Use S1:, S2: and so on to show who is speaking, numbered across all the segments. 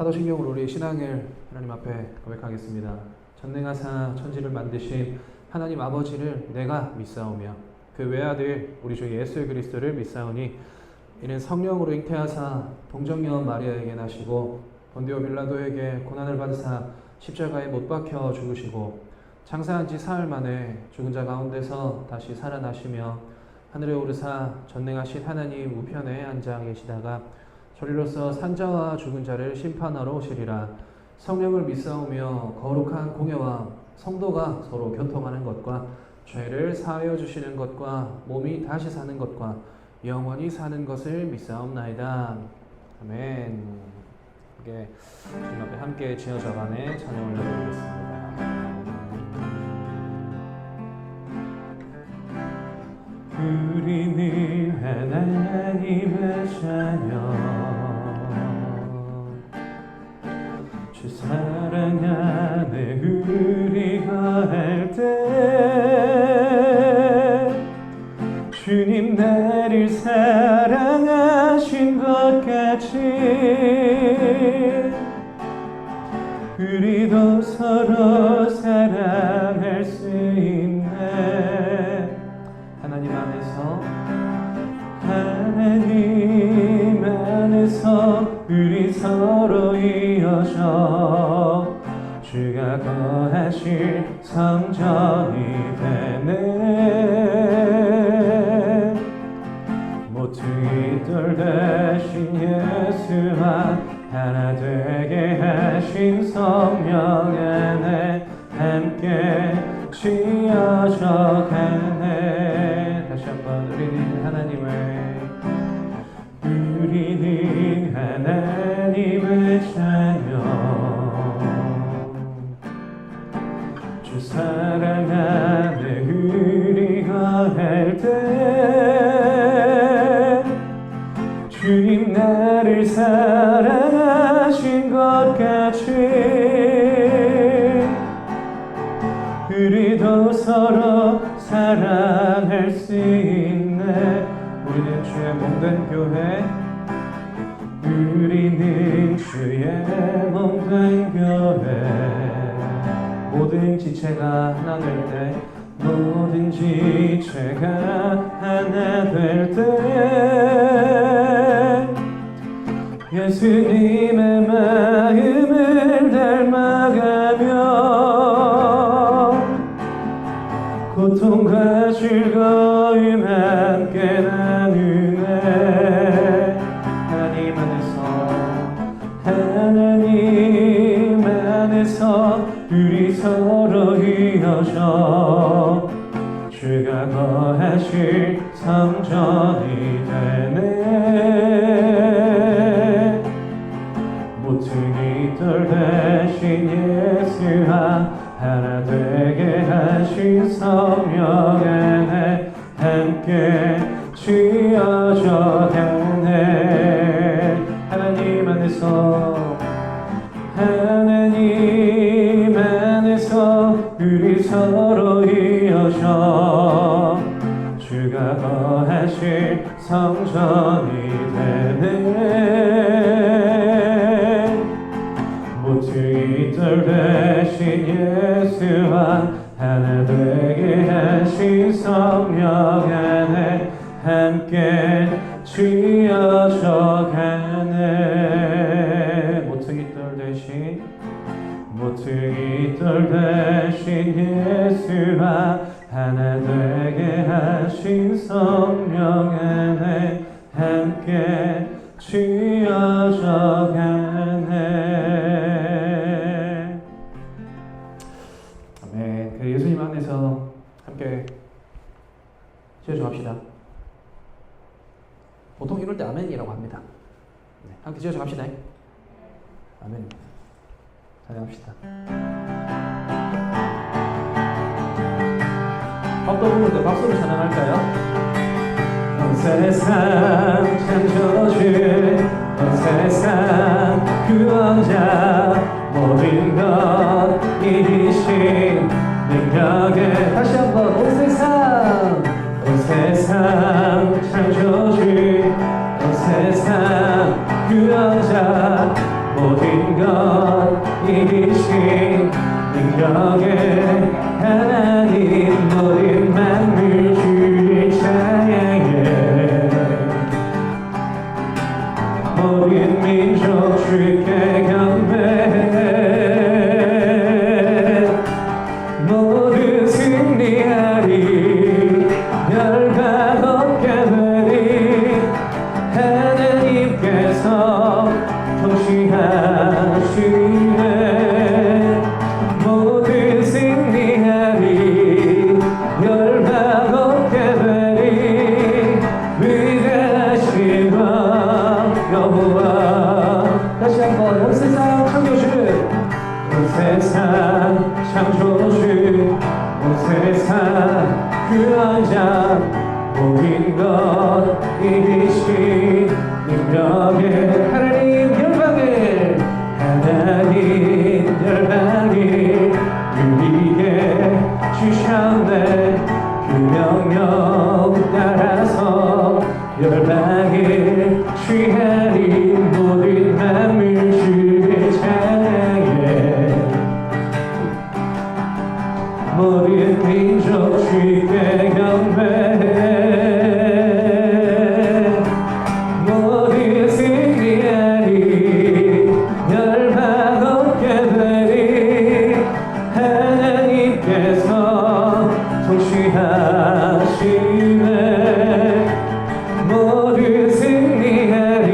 S1: 사도신경으로 우리의 신앙을 하나님 앞에 고백하겠습니다. 전능하사 천지를 만드신 하나님 아버지를 내가 믿사오며 그 외아들 우리 주 예수 그리스도를 믿사오니 이는 성령으로 잉태하사 동정녀 마리아에게 나시고 본디오 빌라도에게 고난을 받으사 십자가에 못 박혀 죽으시고 장사한 지 사흘 만에 죽은 자 가운데서 다시 살아나시며 하늘에 오르사 전능하신 하나님 우편에 앉아 계시다가 저리로서 산자와 죽은 자를 심판하러 오시리라. 성령을 믿사오며 거룩한 공예와 성도가 서로 교통하는 것과 죄를 사하여 주시는 것과 몸이 다시 사는 것과 영원히 사는 것을 믿사옵나이다. 아멘. 이게 주님 앞에 함께 지어져간에 찬양 올려드리겠습니다.
S2: 우리는 하나님의 자녀 주 사랑 안에 우리가 할 때 주님 나를 사랑하신 것 같이 우리도 서로 사랑할 수 있네. 하나님 안에서 우리 서로 이어져 주가 거하실 성전이 되네. 모퉁이 돌 대신 예수와 하나 되게 하신 성령 안에 함께 지어져 가네. 다시 한번 우리는 하나님의 자녀 주 사랑 안에 우리가 할 때 주님 나를 사랑하신 것 같이 우리도 서로 사랑할 수 있네.
S1: 우리는 주의 몸된 교회
S2: 우리는 주의 몸된 교회
S1: 모든 지체가 하나 될 때
S2: 모든 지체가 하나 될 때 예수님의 마음을 닮아가며 고통과 즐거움 함께 나누네. 하나님 안에서 우리 서로 이어져 주가 거하실 성전이 되네. 모퉁이 돌 대신 예수와 하나 되게 하신 성령 안에 함께 지어져 가네. 하나님 안에서 우리 서로 이어져 주가 거하실 성전이 되네. 모퉁이 돌 대신 예수와 하나 되게 하신 성령 안에 함께 지어져 가네. 모퉁이 돌 대신 예수와 하나 되게 하신 성령 안에 함께 지어져 가네.
S1: 아멘. 그 예수님 안에서 함께 지어져 갑시다. 보통 이럴 때 아멘이라고 합니다. 네, 함께 지어져 갑시다. 아멘입니다. 찬양합시다. 밥도 부르는데 박수로 찬양할까요?
S2: 온 세상 창조주 온 세상 구원자 모든 것 이기신 능력에
S1: 다시 한번 온 세상
S2: 창조주 온 세상 구원자 모든 능력에 하나님 모든 만물 주를 찬양해 모든 민족 주께 경배해 모두 승리하리 열방 없게 되리 하나님께서 통치하시네 모두 승리하리 열방 없게 되리 위대하신 왕 여호와 다시 한번 온 세상 창조주 온 세상 창조주 온 세상 그 왕자 모든 것 이기신 능력의 하나님 열방을 우리에게 주셨네 그 명령 따라서 열방을 취하리 모든 만물 주를 찬양해 모든 민족 주께 경배해 모두 승리하리 열방 없게 되리 하나님께서 통치하시네 모두 승리하리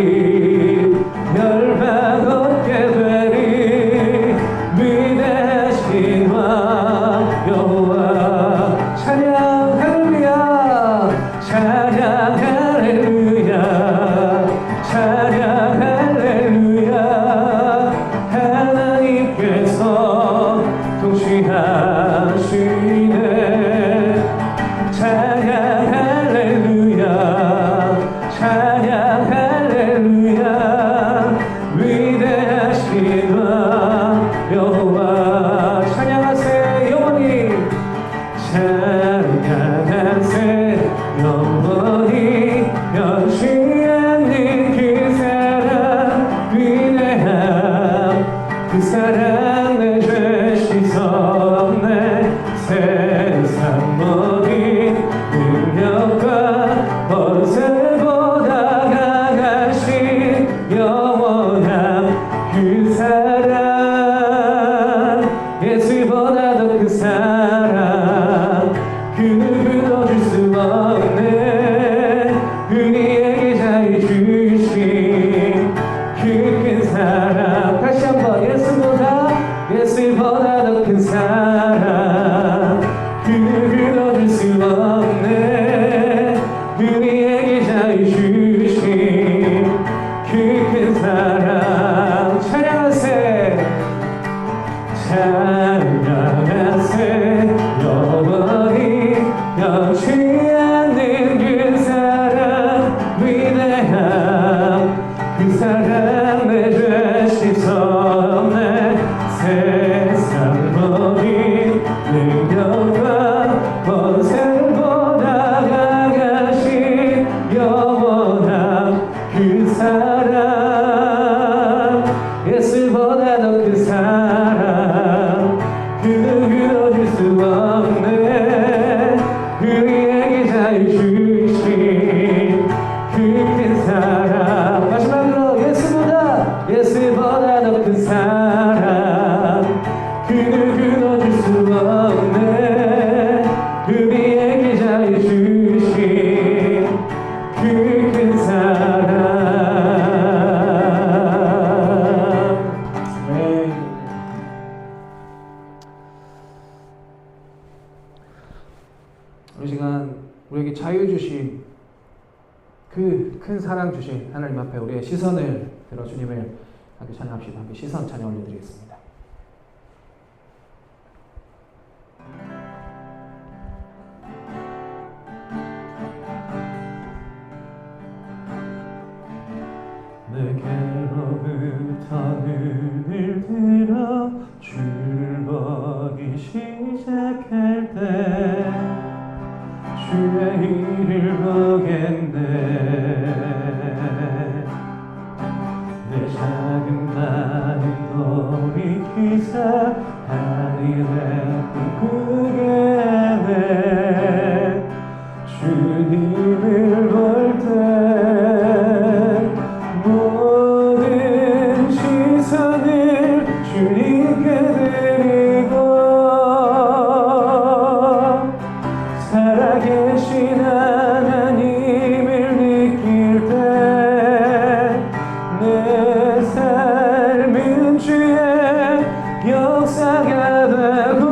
S2: 열방 없게 되리 위대하신 왕 여호와 찬양 할렐루야 찬양 할렐루야 찬양 할렐루야 하나님께서 통치하시네 찬양 할렐루야 찬양 할렐루야 위대하신 왕 여호와 찬양하세 영원히 찬양하세 영원히 변치 않는 그 사랑 위대함 그 사랑 내 죄 씻었네 세상 모든 능력과 번세보다 강하신 영원한 그 사랑 예수보다 더 큰 사랑 그 누구도 줄 수 없네 우리에게 잘 주신 그 큰 사랑 다시 한번 예수보다 더 큰 사랑 그 누구도 줄 수 없네 우리에게 잘 주신 그 큰 사랑 찬양하세 찬양하세 영원히 변치 않는 그 사랑 위대함 그 사랑 내 죄 씻었네 세상 모든 능력과 번세보다 강하신 영원한 그 사랑 예수보다 더 큰 사랑 그 누구도 줄 수 없네 우리에게 잘 주신 그 큰 사랑 마지막으로 예수보다 더 큰 사랑 그 누구도 줄 수 없네 우리에게 잘 주신 그 큰 사랑
S1: 이 시간 우리에게 자유 주신 그 큰 사랑 주신 하나님 앞에 우리의 시선을 들어 주님을 함께 찬양합시다. 함께 시선 찬양 올려드리겠습니다.
S2: 내게로부터 눈을 들어 주를 보기 시작할 때 주의 일을 보겠네 내 작은 마음 돌이키사 하늘 내 꿈꾸게 내 주님을 볼 때 모든 시선을 주님께 드리고 살아계신 하나님을 느낄 때 내 삶은 주의 역사가 되고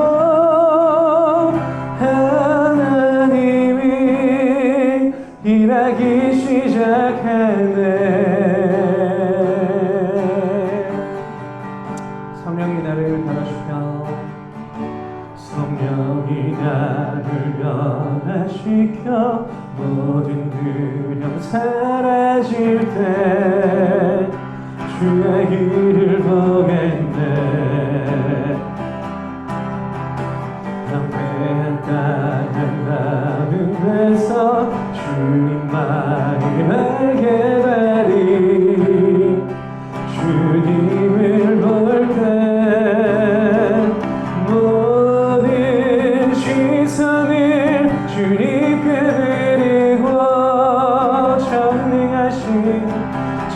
S2: 하나님이 일하기 시작하네. 성령이 나를 변화시켜 성령이 나를 변화시켜 모든 두려움 사라질 때 주의 길을 보겠네. 낭패한 땅을 나는 데서 주님만을 알게 되리. 주님을 볼 때 모든 시선을 주님께 드리고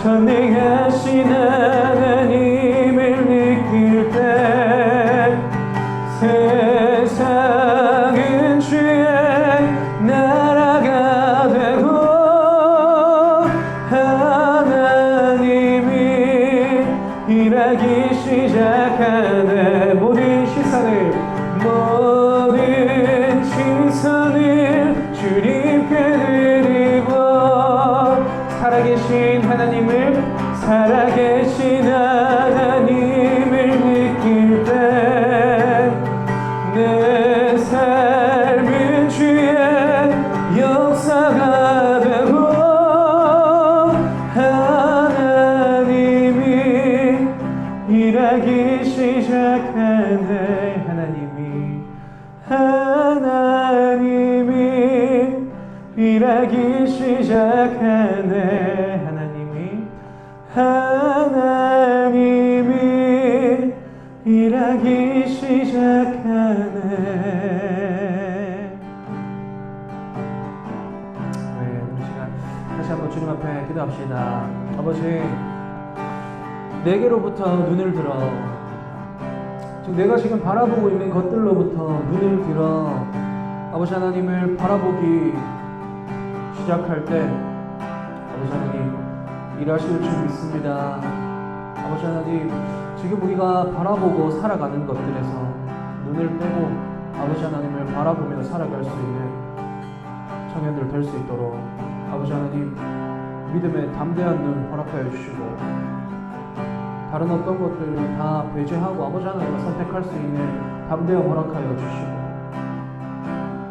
S2: 전능하신 하나님을 느낄 때 세상은 주의 나라가 되고 하나님이 일하기 시작하네. 모든 시선을 주님께 드리고 살아계신 하나님을 느낄 때 내 삶은 주의 역사가 되고 하나님이 일하기 시작하네. 하나님이 일하기 시작하네. 하나님이 일하기 시작하네.
S1: 네, 우리 시간 다시 한번 주님 앞에 기도합시다. 아버지, 내게로부터 눈을 들어 내가 지금 바라보고 있는 것들로부터 눈을 들어 아버지 하나님을 바라보기 시작할 때 아버지 하나님 일하실 줄 믿습니다. 아버지 하나님, 지금 우리가 바라보고 살아가는 것들에서 눈을 떼고 아버지 하나님을 바라보며 살아갈 수 있는 청년들 될 수 있도록 아버지 하나님 믿음의 담대한 눈 허락하여 주시고 다른 어떤 것들을 다 배제하고 아버지 하나님을 선택할 수 있는 담대함 허락하여 주시고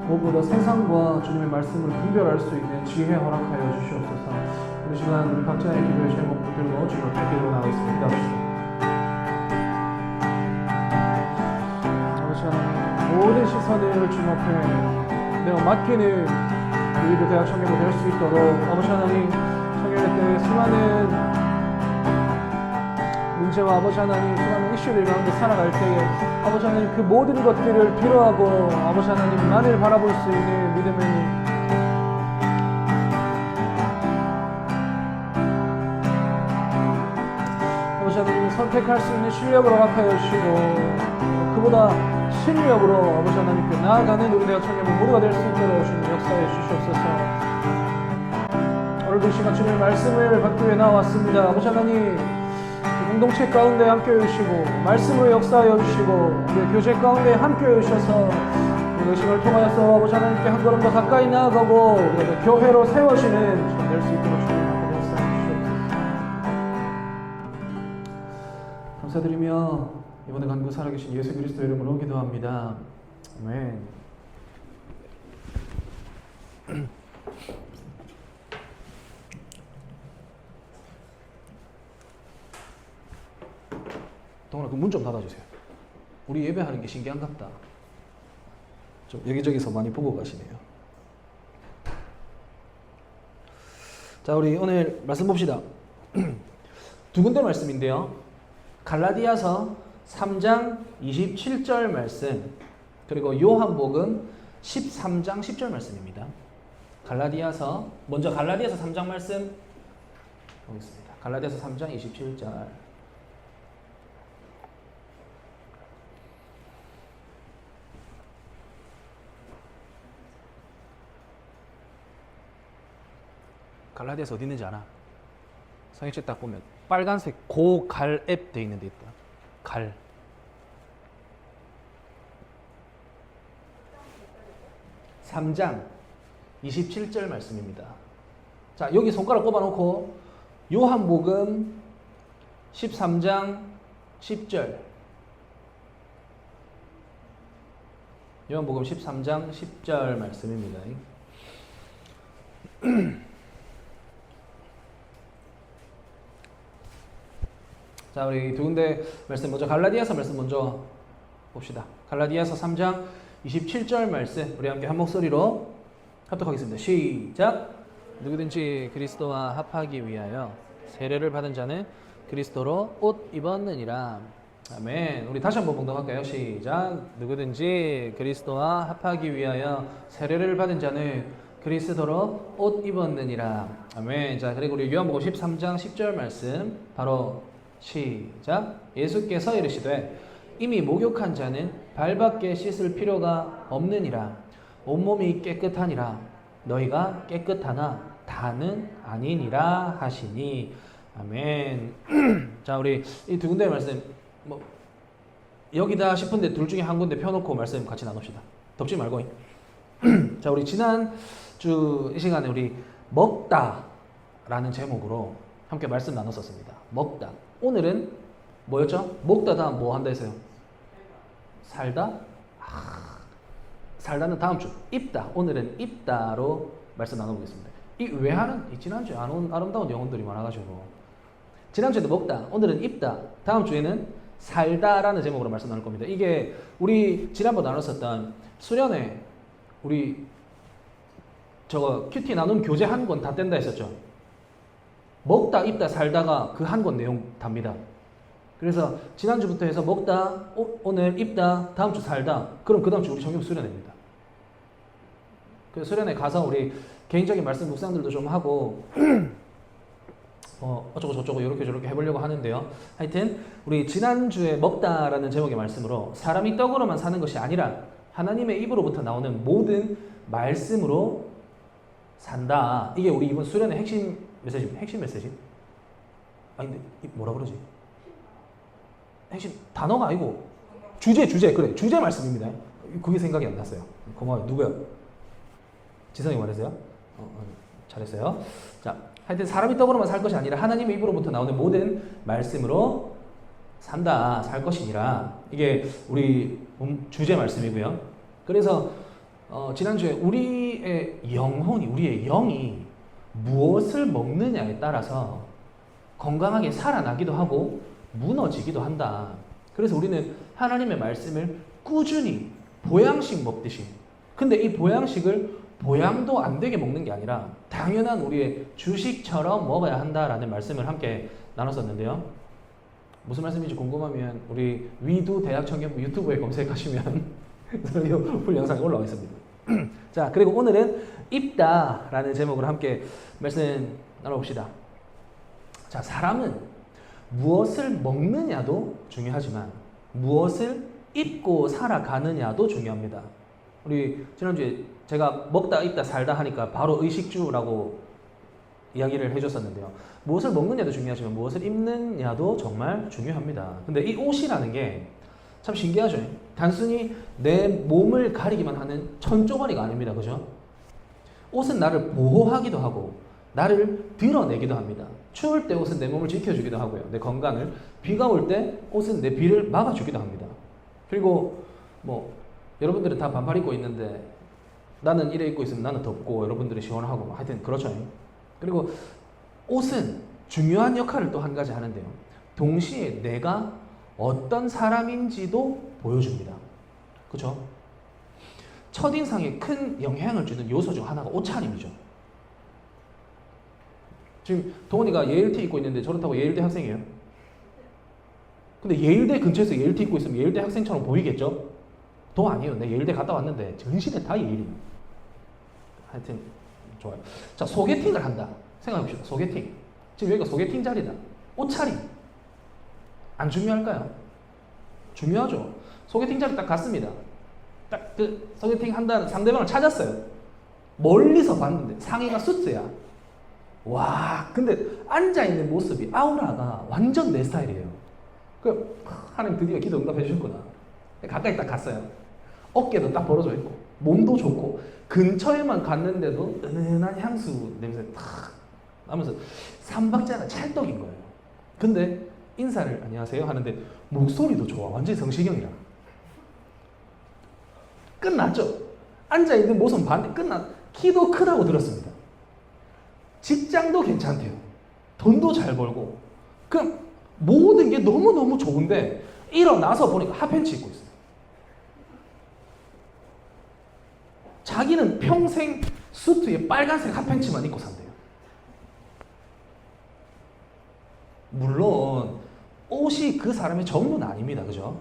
S1: 무엇보다 세상과 주님의 말씀을 분별할 수 있는 지혜 허락하여 주시옵소서. 이 시간 우리 각자의 기도의 제목 붙들고 주님 앞에 기도로 나가겠습니다. 아버지 하나님, 모든 시선을 주님 앞에 내가 맡기는 우리도 대학 청년이 될 수 있도록 아버지 하나님, 청년의 때 수많은 문제와 아버지 하나님 수많은 이슈들 가운데 살아갈 때에 아버지 하나님 그 모든 것들을 필요하고 아버지 하나님만을 바라볼 수 있는 믿음의 눈 아버지 하나님 선택할 수 있는 실력을 허락하여 주시고 그보다 실력으로 아버지 하나님께 나아가는 우리 대학 청년들 모두가 될 수 있도록 주님 역사해 주시옵소서. 오늘도 이 시간 주님의 말씀을 받기 위해 나왔습니다. 아버지 하나님, 공동체 가운데 함께해 주시고 말씀으로 역사하여 주시고 우리의 교제 가운데 함께해 주셔서 우리가 이 시간을 통하여서 아버지 하나님께 한 걸음 더 가까이 나아가고 우리가 교회로 세워지는 될 수 있도록 주님 앞에 역사해 주시옵소서. 감사드리며 이번에 간구 살아계신 예수 그리스도 이름으로 기도합니다. 아멘. 동원아, 그 문 좀 닫아주세요. 우리 예배하는 게 신기한갑다. 좀 여기저기서 많이 보고 가시네요. 자, 우리 오늘 말씀 봅시다. 두 군데 말씀인데요. 갈라디아서 3장 27절 말씀, 그리고 요한복음 13장 10절 말씀입니다. 먼저 갈라디아서 3장 말씀 보겠습니다. 갈라디아서 3장 27절. 갈라디아서 어디 있는지 알아? 성경책 딱 보면 빨간색 고갈앱 돼 있는 데 있다. 갈. 3장 27절 말씀입니다. 자, 여기 손가락 꼽아놓고 요한복음 13장 10절. 요한복음 13장 10절 말씀입니다. 자, 우리 두 군데 말씀 먼저 갈라디아서 말씀 먼저 봅시다. 갈라디아서 3장 27절 말씀 우리 함께 한 목소리로 합독하겠습니다. 시작. 누구든지 그리스도와 합하기 위하여 세례를 받은 자는 그리스도로 옷 입었느니라. 아멘. 우리 다시 한번 봉독할까요? 시작. 누구든지 그리스도와 합하기 위하여 세례를 받은 자는 그리스도로 옷 입었느니라. 아멘. 자, 그리고 우리 요한복음 13장 10절 말씀 바로 시작. 예수께서 이르시되 이미 목욕한 자는 발밖에 씻을 필요가 없느니라. 온몸이 깨끗하니라. 너희가 깨끗하나 다는 아니니라 하시니. 아멘. 자, 우리 이 두 군데의 말씀 여기다 싶은데 둘 중에 한 군데 펴놓고 말씀 같이 나눕시다. 덮지 말고. 자, 우리 지난 주 이 시간에 우리 먹다라는 제목으로 함께 말씀 나눴었습니다. 먹다. 오늘은 뭐였죠? 먹다 다음 뭐 한다 했어요? 살다? 살다는 다음 주. 입다. 오늘은 입다로 말씀 나눠보겠습니다. 이 외하는 지난주에 안 온 아름다운 영혼들이 많아가지고 지난주에도 먹다. 오늘은 입다. 다음 주에는 살다라는 제목으로 말씀 나눌 겁니다. 이게 우리 지난번 나눴었던 수련회 우리 저거 큐티 나눔 교재 한 권 다 뗀다 했었죠. 먹다, 입다, 살다가 그 한 권 내용 답니다. 그래서 지난주부터 해서 먹다, 오늘 입다, 다음 주 살다. 그럼 그 다음 주 우리 성경 수련회입니다. 그 수련회 가서 우리 개인적인 말씀 묵상들도 좀 하고 어쩌고 저쩌고 이렇게 저렇게 해보려고 하는데요. 하여튼 우리 지난주에 먹다라는 제목의 말씀으로 사람이 떡으로만 사는 것이 아니라 하나님의 입으로부터 나오는 모든 말씀으로 산다. 이게 우리 이번 수련의 핵심 메시지입니다. 핵심 메시지? 아니 근데 뭐라 그러지? 핵심 단어가 아니고 주제 그래 주제 말씀입니다. 그게 생각이 안 났어요. 고마워요. 누구요? 지성이 말했어요? 잘했어요. 자, 하여튼 사람이 떡으로만 살 것이 아니라 하나님의 입으로부터 나오는 모든 말씀으로 산다. 살 것이니라. 이게 우리 주제 말씀이고요. 그래서 지난주에 우리의 영혼이 우리의 영이 무엇을 먹느냐에 따라서 건강하게 살아나기도 하고 무너지기도 한다. 그래서 우리는 하나님의 말씀을 꾸준히 보양식 먹듯이, 근데 이 보양식을 보양도 안 되게 먹는 게 아니라 당연한 우리의 주식처럼 먹어야 한다라는 말씀을 함께 나눴었는데요. 무슨 말씀인지 궁금하면 우리 위두 대학청년부 유튜브에 검색하시면 풀 영상이 올라와 있습니다. 자, 그리고 오늘은 입다라는 제목으로 함께 말씀 나눠봅시다. 자, 사람은 무엇을 먹느냐도 중요하지만 무엇을 입고 살아가느냐도 중요합니다. 우리 지난주에 제가 먹다 입다 살다 하니까 바로 의식주라고 이야기를 해줬었는데요. 무엇을 먹느냐도 중요하지만 무엇을 입느냐도 정말 중요합니다. 근데 이 옷이라는 게 참 신기하죠. 단순히 내 몸을 가리기만 하는 천조가리가 아닙니다. 그죠? 옷은 나를 보호하기도 하고 나를 드러내기도 합니다. 추울 때 옷은 내 몸을 지켜주기도 하고요. 내 건강을. 비가 올 때 옷은 내 비를 막아주기도 합니다. 그리고 여러분들은 다 반팔 입고 있는데 나는 이래 입고 있으면 나는 덥고 여러분들은 시원하고 하여튼 그렇죠. 그리고 옷은 중요한 역할을 또 한 가지 하는데요. 동시에 내가 어떤 사람인지도 보여줍니다. 그렇죠? 첫인상에 큰 영향을 주는 요소 중 하나가 옷차림이죠. 지금 동원이가 예일티 입고 있는데 저렇다고 예일대 학생이에요? 근데 예일대 근처에서 예일대 입고 있으면 예일대 학생처럼 보이겠죠? 도 아니에요. 내 예일대 갔다 왔는데 전신에 다 예일이에요. 하여튼 좋아요. 자, 소개팅을 한다. 생각해봅시다. 소개팅. 지금 여기가 소개팅 자리다. 옷차림. 안 중요할까요? 중요하죠. 소개팅 자리 딱 갔습니다. 딱 그 소개팅 한다는 상대방을 찾았어요. 멀리서 봤는데 상의가 수트야. 와, 근데 앉아있는 모습이 아우라가 완전 내 스타일이에요. 그 하나님 드디어 기도 응답해 주셨구나. 가까이 딱 갔어요. 어깨도 딱 벌어져 있고 몸도 좋고 근처에만 갔는데도 은은한 향수 냄새 탁 나면서 삼박자가 찰떡인 거예요. 근데 인사를 안녕하세요 하는데 목소리도 좋아. 완전히 성시경이라. 끝났죠. 앉아있는 모습 봤는데 키도 크다고 들었습니다. 직장도 괜찮대요. 돈도 잘 벌고. 그럼 모든 게 너무너무 좋은데 일어나서 보니까 핫팬츠 입고 있어요. 자기는 평생 수트에 빨간색 핫팬츠만 입고 산대요. 물론 옷이 그 사람의 전부는 아닙니다. 그죠?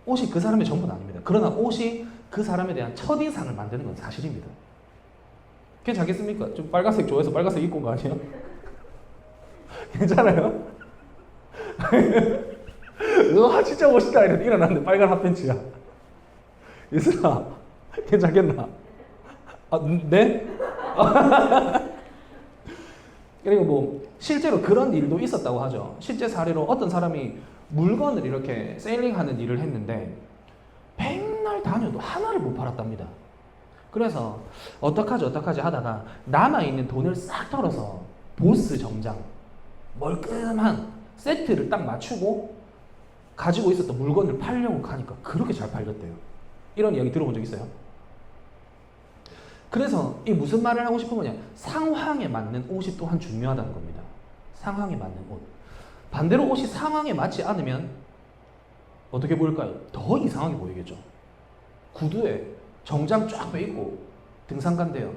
S1: 옷이 그 사람의 전부는 아닙니다. 그러나 옷이 그 사람에 대한 첫인상을 만드는 건 사실입니다. 괜찮겠습니까? 좀 빨간색 좋아해서 빨간색 입고 온 거 아니에요? 괜찮아요? 와 진짜 멋있다 이랬는데 일어났는데 빨간 핫팬츠야. 예슬아 괜찮겠나? 아 네? 그리고 뭐 실제로 그런 일도 있었다고 하죠. 실제 사례로 어떤 사람이 물건을 이렇게 세일링하는 일을 했는데 맨날 다녀도 하나를 못 팔았답니다. 그래서 어떡하지 하다가 남아있는 돈을 싹 털어서 보스 정장 멀끔한 세트를 딱 맞추고 가지고 있었던 물건을 팔려고 하니까 그렇게 잘 팔렸대요. 이런 이야기 들어본 적 있어요? 그래서 이 무슨 말을 하고 싶은 거냐, 상황에 맞는 옷이 또한 중요하다는 겁니다. 상황에 맞는 옷. 반대로 옷이 상황에 맞지 않으면 어떻게 보일까요? 더 이상하게 보이겠죠. 구두에 정장 쫙 빼입고 등산 간대요.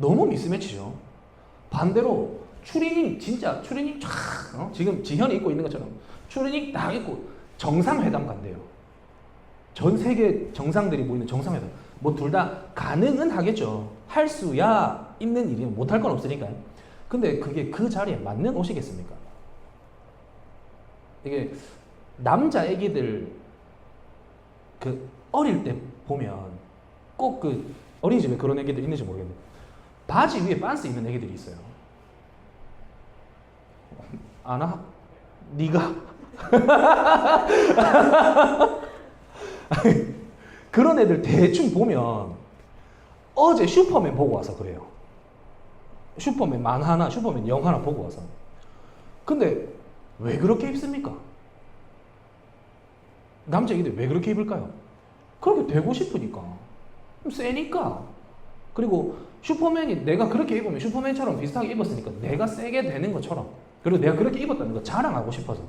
S1: 너무 미스매치죠. 반대로 추리닝 진짜 추리닝 쫙 지금 지현이 입고 있는 것처럼 추리닝 딱 입고 정상회담 간대요. 전 세계 정상들이 모이는 정상회담. 뭐 둘 다 가능은 하겠죠. 할 수야 있는 일이면 못할 건 없으니까요. 근데 그게 그 자리에 맞는 옷이겠습니까? 이게 남자 애기들 그 어릴 때 보면 꼭 그 어린이집에 그런 애기들 있는지 모르겠는데 바지 위에 반스 입는 애기들이 있어요. 아나? 네가? 그런 애들 대충 보면 어제 슈퍼맨 보고 와서 그래요. 슈퍼맨 만화나 슈퍼맨 영화나 보고 와서. 근데 왜 그렇게 입습니까? 남자 애기들 왜 그렇게 입을까요? 그렇게 되고 싶으니까. 세니까. 그리고 슈퍼맨이 내가 그렇게 입으면 슈퍼맨처럼 비슷하게 입었으니까 내가 세게 되는 것처럼, 그리고 내가 그렇게 입었다는 거 자랑하고 싶어서.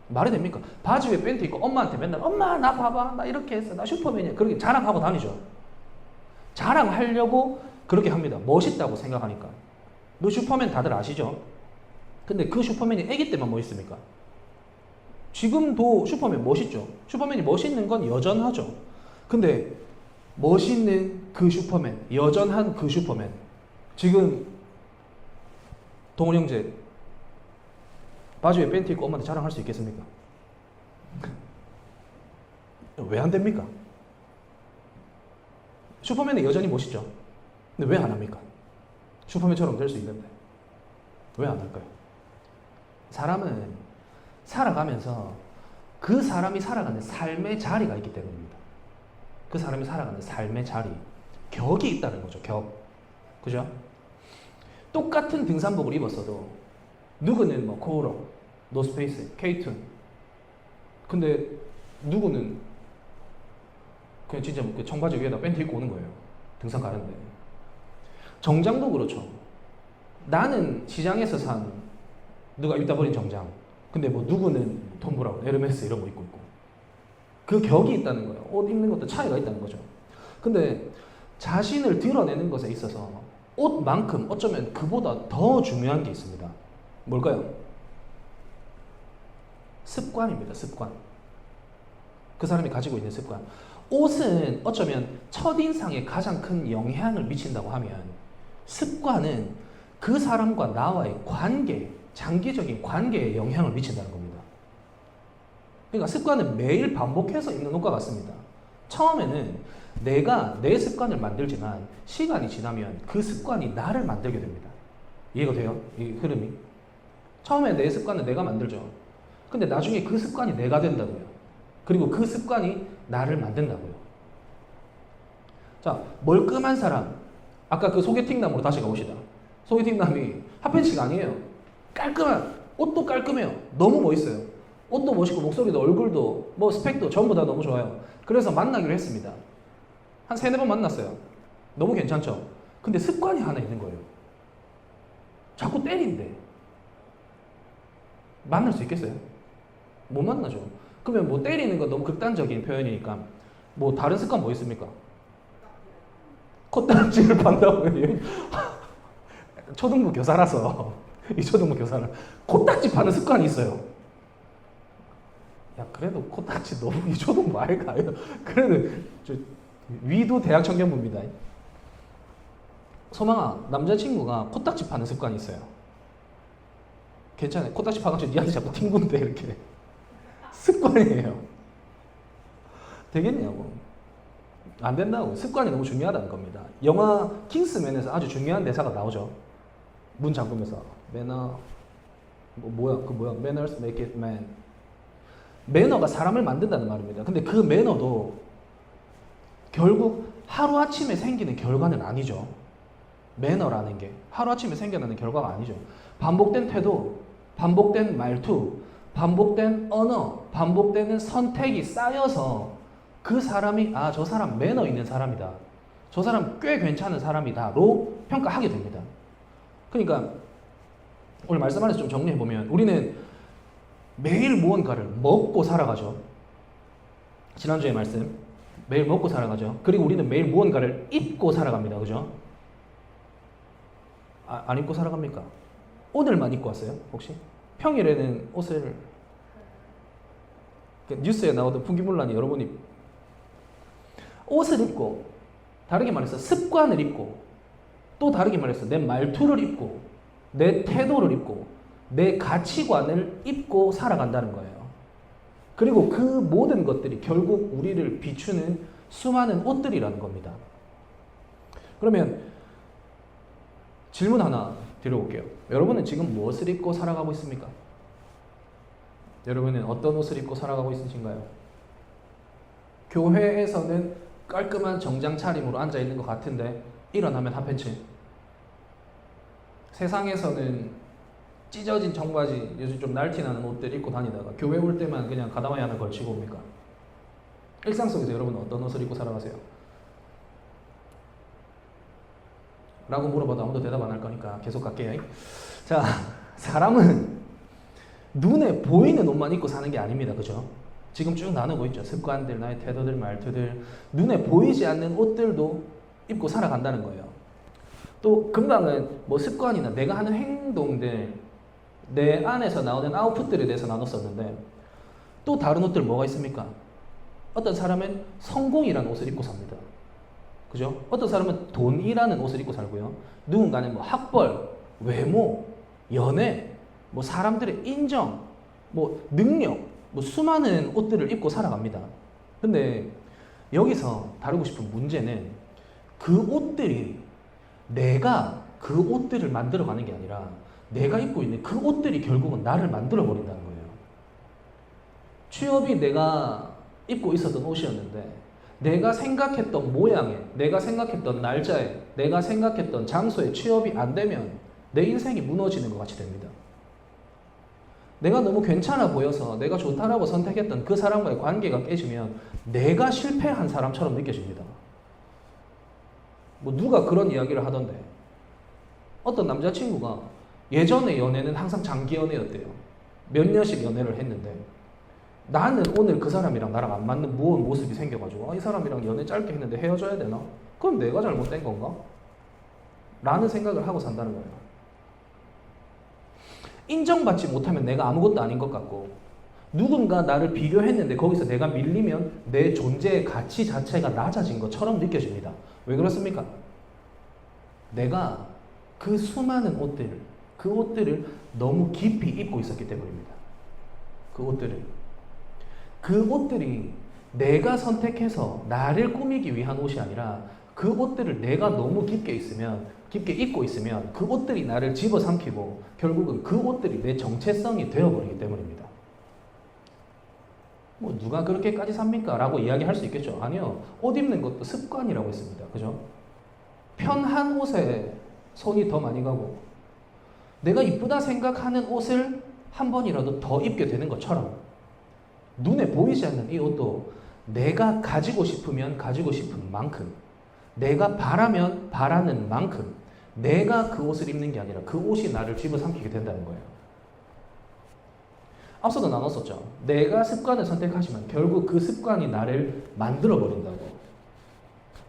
S1: 말이 됩니까? 바지 위에 팬티 입고 엄마한테 맨날 엄마 나 봐봐 나 이렇게 했어 나 슈퍼맨이야 그렇게 자랑하고 다니죠. 자랑하려고 그렇게 합니다. 멋있다고 생각하니까. 너 슈퍼맨 다들 아시죠? 근데 그 슈퍼맨이 애기 때만 멋있습니까? 지금도 슈퍼맨 멋있죠. 슈퍼맨이 멋있는 건 여전하죠. 근데 멋있는 그 슈퍼맨, 여전한 그 슈퍼맨, 지금 동훈 형제 바지 위에 팬티 입고 엄마한테 자랑할 수 있겠습니까? 왜 안 됩니까? 슈퍼맨은 여전히 멋있죠. 근데 왜 안 합니까? 슈퍼맨처럼 될 수 있는데 왜 안 할까요? 사람은 살아가면서 그 사람이 살아가는 삶의 자리가 있기 때문입니다. 그 사람이 살아가는 삶의 자리, 격이 있다는 거죠. 격. 그죠? 똑같은 등산복을 입었어도 누구는 뭐 코오롱, 노스페이스, 케이툰. 근데 누구는 그냥 진짜 그 청바지 위에다 팬티 입고 오는 거예요. 등산 가는데. 정장도 그렇죠. 나는 시장에서 산 누가 입다 버린 정장. 근데 뭐 누구는 톰 브라운, 에르메스 이런 거 입고 있고. 그 격이 있다는 거예요. 옷 입는 것도 차이가 있다는 거죠. 근데 자신을 드러내는 것에 있어서 옷만큼 어쩌면 그보다 더 중요한 게 있습니다. 뭘까요? 습관입니다. 습관. 그 사람이 가지고 있는 습관. 옷은 어쩌면 첫인상에 가장 큰 영향을 미친다고 하면 습관은 그 사람과 나와의 관계, 장기적인 관계에 영향을 미친다는 겁니다. 그러니까 습관은 매일 반복해서 입는 옷과 같습니다. 처음에는 내가 내 습관을 만들지만 시간이 지나면 그 습관이 나를 만들게 됩니다. 이해가 돼요? 이 흐름이. 처음에 내 습관은 내가 만들죠. 근데 나중에 그 습관이 내가 된다고요. 그리고 그 습관이 나를 만든다고요. 자, 멀끔한 사람. 아까 그 소개팅남으로 다시 가봅시다. 소개팅남이 핫팬츠가 아니에요. 깔끔한, 옷도 깔끔해요. 너무 멋있어요. 옷도 멋있고 목소리도 얼굴도 뭐 스펙도 전부 다 너무 좋아요. 그래서 만나기로 했습니다. 한 3-4번 만났어요. 너무 괜찮죠? 근데 습관이 하나 있는 거예요. 자꾸 때린대. 만날 수 있겠어요? 못 만나죠. 그러면 뭐 때리는 건 너무 극단적인 표현이니까 뭐 다른 습관 뭐 있습니까? 콧딱지를 판다고요. 초등부 교사라서 이 초등부 교사는 콧딱지 파는 습관이 있어요. 야, 그래도 콧딱지 너무 이 초등부 아이가요. 그래도 위도 대학 청년부입니다. 소망아, 남자친구가 코딱지 파는 습관이 있어요. 괜찮아요. 코딱지 파가지고 니한테 자꾸 튕군데 이렇게. 습관이에요. 되겠냐고. 안 된다고. 습관이 너무 중요하다는 겁니다. 영화 킹스맨에서 아주 중요한 대사가 나오죠. 문 잠그면서 매너 Manners make it man. 매너가 사람을 만든다는 말입니다. 근데 그 매너도 결국 하루아침에 생기는 결과는 아니죠. 매너라는 게 하루아침에 생겨나는 결과가 아니죠. 반복된 태도, 반복된 말투, 반복된 언어, 반복되는 선택이 쌓여서 그 사람이 아, 저 사람 매너 있는 사람이다. 저 사람 꽤 괜찮은 사람이다로 평가하게 됩니다. 그러니까 오늘 말씀 안에서 좀 정리해보면 우리는 매일 무언가를 먹고 살아가죠. 지난주에 말씀 매일 먹고 살아가죠. 그리고 우리는 매일 무언가를 입고 살아갑니다. 그죠? 안 입고 살아갑니까? 오늘만 입고 왔어요? 혹시? 평일에는 옷을 뉴스에 나오던 풍기문란이 여러분이 옷을 입고 다르게 말해서 습관을 입고 또 다르게 말해서 내 말투를 입고 내 태도를 입고 내 가치관을 입고 살아간다는 거예요. 그리고 그 모든 것들이 결국 우리를 비추는 수많은 옷들이라는 겁니다. 그러면 질문 하나 드려볼게요. 여러분은 지금 무엇을 입고 살아가고 있습니까? 여러분은 어떤 옷을 입고 살아가고 있으신가요? 교회에서는 깔끔한 정장 차림으로 앉아있는 것 같은데 일어나면 핫팬츠. 세상에서는 찢어진 청바지, 요즘 좀 날티나는 옷들 입고 다니다가 교회 올 때만 그냥 가다마이 하나 걸치고 옵니까? 일상 속에서 여러분은 어떤 옷을 입고 살아가세요? 라고 물어봐도 아무도 대답 안 할 거니까 계속 갈게요. 자, 사람은 눈에 보이는 옷만 입고 사는 게 아닙니다. 그죠? 지금 쭉 나누고 있죠. 습관들, 나의 태도들, 말투들. 눈에 보이지 않는 옷들도 입고 살아간다는 거예요. 또 금방은 뭐 습관이나 내가 하는 행동들, 내 안에서 나오는 아웃풋들에 대해서 나눴었는데 또 다른 옷들 뭐가 있습니까? 어떤 사람은 성공이라는 옷을 입고 삽니다. 그죠? 어떤 사람은 돈이라는 옷을 입고 살고요. 누군가는 뭐 학벌, 외모, 연애, 뭐 사람들의 인정, 뭐 능력, 뭐 수많은 옷들을 입고 살아갑니다. 근데 여기서 다루고 싶은 문제는 그 옷들이 내가 그 옷들을 만들어가는 게 아니라 내가 입고 있는 그 옷들이 결국은 나를 만들어 버린다는 거예요. 취업이 내가 입고 있었던 옷이었는데 내가 생각했던 모양에, 내가 생각했던 날짜에, 내가 생각했던 장소에 취업이 안 되면 내 인생이 무너지는 것 같이 됩니다. 내가 너무 괜찮아 보여서 내가 좋다라고 선택했던 그 사람과의 관계가 깨지면 내가 실패한 사람처럼 느껴집니다. 뭐 누가 그런 이야기를 하던데 어떤 남자친구가 예전에 연애는 항상 장기 연애였대요. 몇 년씩 연애를 했는데 나는 오늘 그 사람이랑 나랑 안 맞는 무언 모습이 생겨가지고 이 사람이랑 연애 짧게 했는데 헤어져야 되나? 그럼 내가 잘못된 건가? 라는 생각을 하고 산다는 거예요. 인정받지 못하면 내가 아무것도 아닌 것 같고 누군가 나를 비교했는데 거기서 내가 밀리면 내 존재의 가치 자체가 낮아진 것처럼 느껴집니다. 왜 그렇습니까? 내가 그 수많은 옷들을, 그 옷들을 너무 깊이 입고 있었기 때문입니다. 그 옷들이 내가 선택해서 나를 꾸미기 위한 옷이 아니라 그 옷들을 내가 너무 깊게 입고 있으면 그 옷들이 나를 집어삼키고 결국은 그 옷들이 내 정체성이 되어버리기 때문입니다. 뭐 누가 그렇게까지 삽니까? 라고 이야기할 수 있겠죠. 아니요. 옷 입는 것도 습관이라고 했습니다. 그죠? 편한 옷에 손이 더 많이 가고 내가 이쁘다 생각하는 옷을 한 번이라도 더 입게 되는 것처럼 눈에 보이지 않는 이 옷도 내가 가지고 싶으면 가지고 싶은 만큼, 내가 바라면 바라는 만큼 내가 그 옷을 입는 게 아니라 그 옷이 나를 집어삼키게 된다는 거예요. 앞서도 나눴었죠. 내가 습관을 선택하지만 결국 그 습관이 나를 만들어버린다고.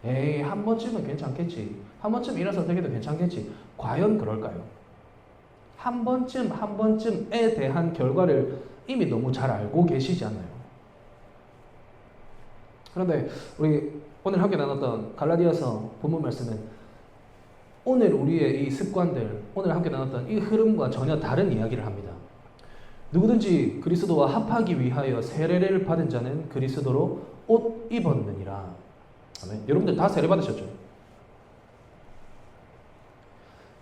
S1: 에이, 한 번쯤은 괜찮겠지. 한 번쯤 이런 선택해도 괜찮겠지. 과연 그럴까요? 한 번쯤에 대한 결과를 이미 너무 잘 알고 계시지 않나요? 그런데 우리 오늘 함께 나눴던 갈라디아서 본문 말씀은 오늘 우리의 이 습관들, 오늘 함께 나눴던 이 흐름과 전혀 다른 이야기를 합니다. 누구든지 그리스도와 합하기 위하여 세례를 받은 자는 그리스도로 옷 입었느니라. 아멘. 여러분들 다 세례 받으셨죠?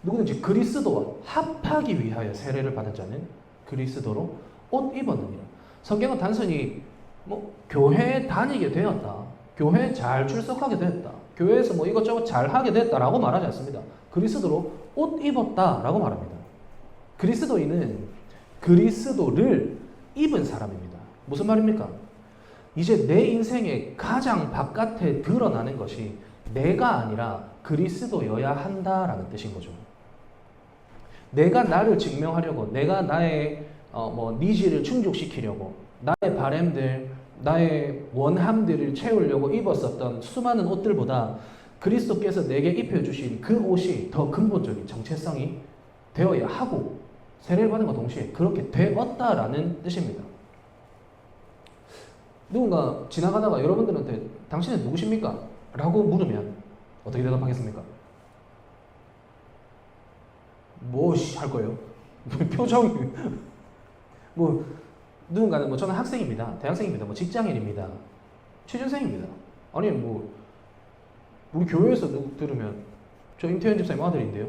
S1: 누구든지 그리스도와 합하기 위하여 세례를 받은 자는 그리스도로 옷 입었느니라. 성경은 단순히 교회에 다니게 되었다, 교회에 잘 출석하게 되었다, 교회에서 이것저것 잘 하게 됐다라고 말하지 않습니다. 그리스도로 옷 입었다라고 말합니다. 그리스도인은 그리스도를 입은 사람입니다. 무슨 말입니까? 이제 내 인생의 가장 바깥에 드러나는 것이 내가 아니라 그리스도여야 한다라는 뜻인 거죠. 내가 나를 증명하려고, 내가 나의 니즈를 충족시키려고, 나의 바램들, 나의 원함들을 채우려고 입었었던 수많은 옷들보다 그리스도께서 내게 입혀주신 그 옷이 더 근본적인 정체성이 되어야 하고, 세례를 받은 것 동시에 그렇게 되었다라는 뜻입니다. 누군가 지나가다가 여러분들한테 당신은 누구십니까? 라고 물으면 어떻게 대답하겠습니까? 할 거예요? 표정이 누군가는 저는 학생입니다, 대학생입니다, 직장인입니다, 취준생입니다. 아니 우리 교회에서 누구 들으면 저 임태현 집사님 아들인데요.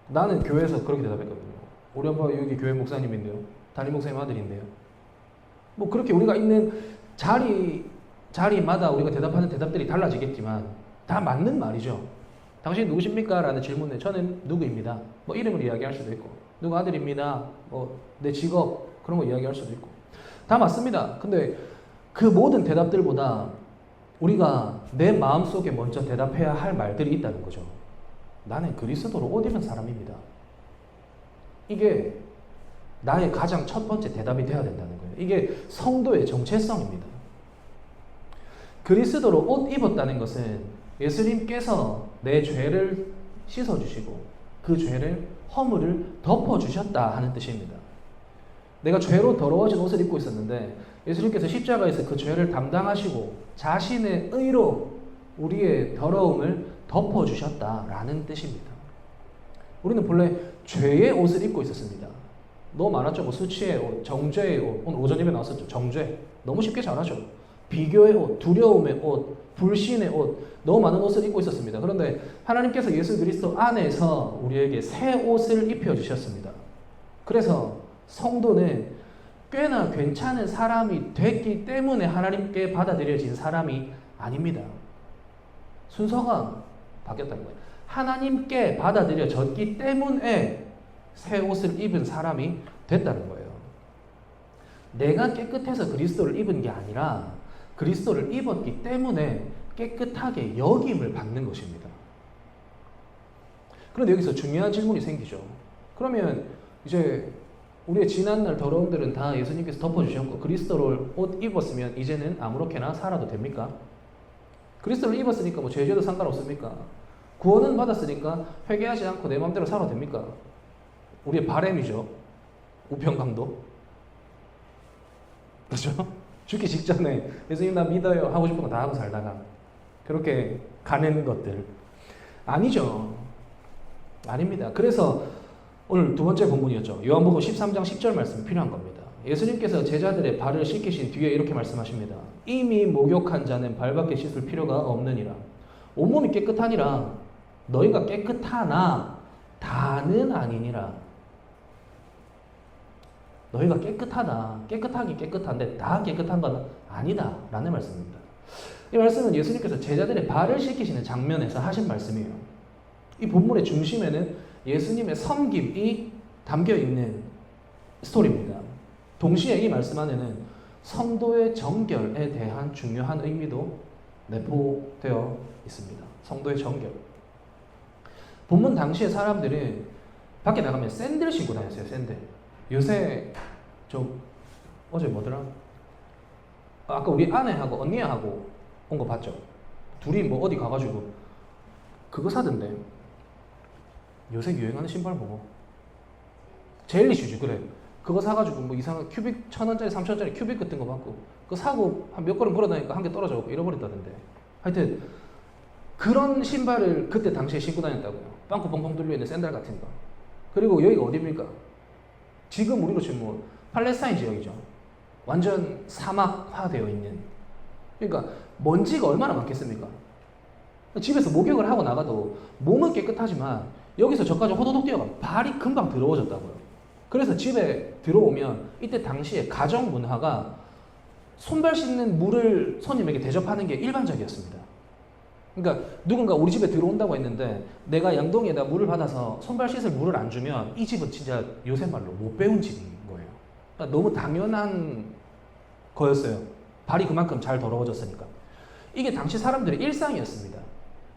S1: 나는 교회에서 그렇게 대답했거든요. 우리 아빠 여기 교회 목사님인데요. 담임 목사님 아들인데요. 그렇게 우리가 있는 자리마다 우리가 대답하는 대답들이 달라지겠지만 다 맞는 말이죠. 당신 누구십니까? 라는 질문에 저는 누구입니다. 이름을 이야기할 수도 있고, 누구 아들입니다. 내 직업, 그런 거 이야기할 수도 있고. 다 맞습니다. 근데 그 모든 대답들보다 우리가 내 마음속에 먼저 대답해야 할 말들이 있다는 거죠. 나는 그리스도로 옷 입은 사람입니다. 이게 나의 가장 첫 번째 대답이 되어야 된다는 거예요. 이게 성도의 정체성입니다. 그리스도로 옷 입었다는 것은 예수님께서 내 죄를 씻어주시고 그 죄를, 허물을 덮어주셨다 하는 뜻입니다. 내가 죄로 더러워진 옷을 입고 있었는데 예수님께서 십자가에서 그 죄를 담당하시고 자신의 의로 우리의 더러움을 덮어주셨다라는 뜻입니다. 우리는 본래 죄의 옷을 입고 있었습니다. 너무 많았죠. 수치의 옷, 정죄의 옷. 오늘 오전 예배 나왔었죠. 정죄. 너무 쉽게 잘하죠. 비교의 옷, 두려움의 옷, 불신의 옷, 너무 많은 옷을 입고 있었습니다. 그런데 하나님께서 예수 그리스도 안에서 우리에게 새 옷을 입혀주셨습니다. 그래서 성도는 꽤나 괜찮은 사람이 됐기 때문에 하나님께 받아들여진 사람이 아닙니다. 순서가 바뀌었다는 거예요. 하나님께 받아들여졌기 때문에 새 옷을 입은 사람이 됐다는 거예요. 내가 깨끗해서 그리스도를 입은 게 아니라 그리스도를 입었기 때문에 깨끗하게 여김을 받는 것입니다. 그런데 여기서 중요한 질문이 생기죠. 그러면 이제 우리의 지난날 더러움들은 다 예수님께서 덮어주셨고 그리스도를 옷 입었으면 이제는 아무렇게나 살아도 됩니까? 그리스도를 입었으니까 죄져도 상관없습니까? 구원은 받았으니까 회개하지 않고 내 마음대로 살아도 됩니까? 우리의 바램이죠. 우편강도. 그렇죠? 죽기 직전에 예수님 나 믿어요 하고 싶은 거 다 하고 살다가 그렇게 가는 것들 아니죠. 아닙니다. 그래서 오늘 두 번째 본문이었죠. 요한복음 13장 10절 말씀이 필요한 겁니다. 예수님께서 제자들의 발을 씻기신 뒤에 이렇게 말씀하십니다. 이미 목욕한 자는 발밖에 씻을 필요가 없느니라. 온몸이 깨끗하니라. 너희가 깨끗하나 다는 아니니라. 너희가 깨끗하다. 깨끗하긴 깨끗한데 다 깨끗한 건 아니다. 라는 말씀입니다. 이 말씀은 예수님께서 제자들의 발을 씻기시는 장면에서 하신 말씀이에요. 이 본문의 중심에는 예수님의 섬김이 담겨 있는 스토리입니다. 동시에 이 말씀 안에는 성도의 정결에 대한 중요한 의미도 내포되어 있습니다. 성도의 정결. 본문 당시의 사람들은 밖에 나가면 샌들 신고 다녔어요. 샌들. 요새 어제 뭐더라? 아까 우리 아내하고 언니하고 온 거 봤죠? 둘이 뭐 어디 가가지고 그거 사던데. 요새 유행하는 신발 뭐고? 젤리 슈즈. 그래. 그거 사가지고 뭐 이상한 큐빅 1,000원짜리 3,000원짜리 큐빅 같은 거 받고 그거 사고 한 몇 걸음 걸어다니까 한 개 떨어져갖고 잃어버렸다던데. 하여튼 그런 신발을 그때 당시에 신고 다녔다고요. 빵꾸 펑펑 뚫려있는 샌들 같은 거. 그리고 여기가 어디입니까? 지금 우리로 치면 뭐 팔레스타인 지역이죠. 완전 사막화되어 있는. 그러니까 먼지가 얼마나 많겠습니까? 집에서 목욕을 하고 나가도 몸은 깨끗하지만 여기서 저까지 호도독 뛰어가면 발이 금방 더러워졌다고요. 그래서 집에 들어오면 이때 당시에 가정 문화가 손발 씻는 물을 손님에게 대접하는 게 일반적이었습니다. 그러니까 누군가 우리 집에 들어온다고 했는데 내가 양동이에다 물을 받아서 손발 씻을 물을 안 주면 이 집은 진짜 요새 말로 못 배운 집인 거예요. 그러니까 너무 당연한 거였어요. 발이 그만큼 잘 더러워졌으니까. 이게 당시 사람들의 일상이었습니다.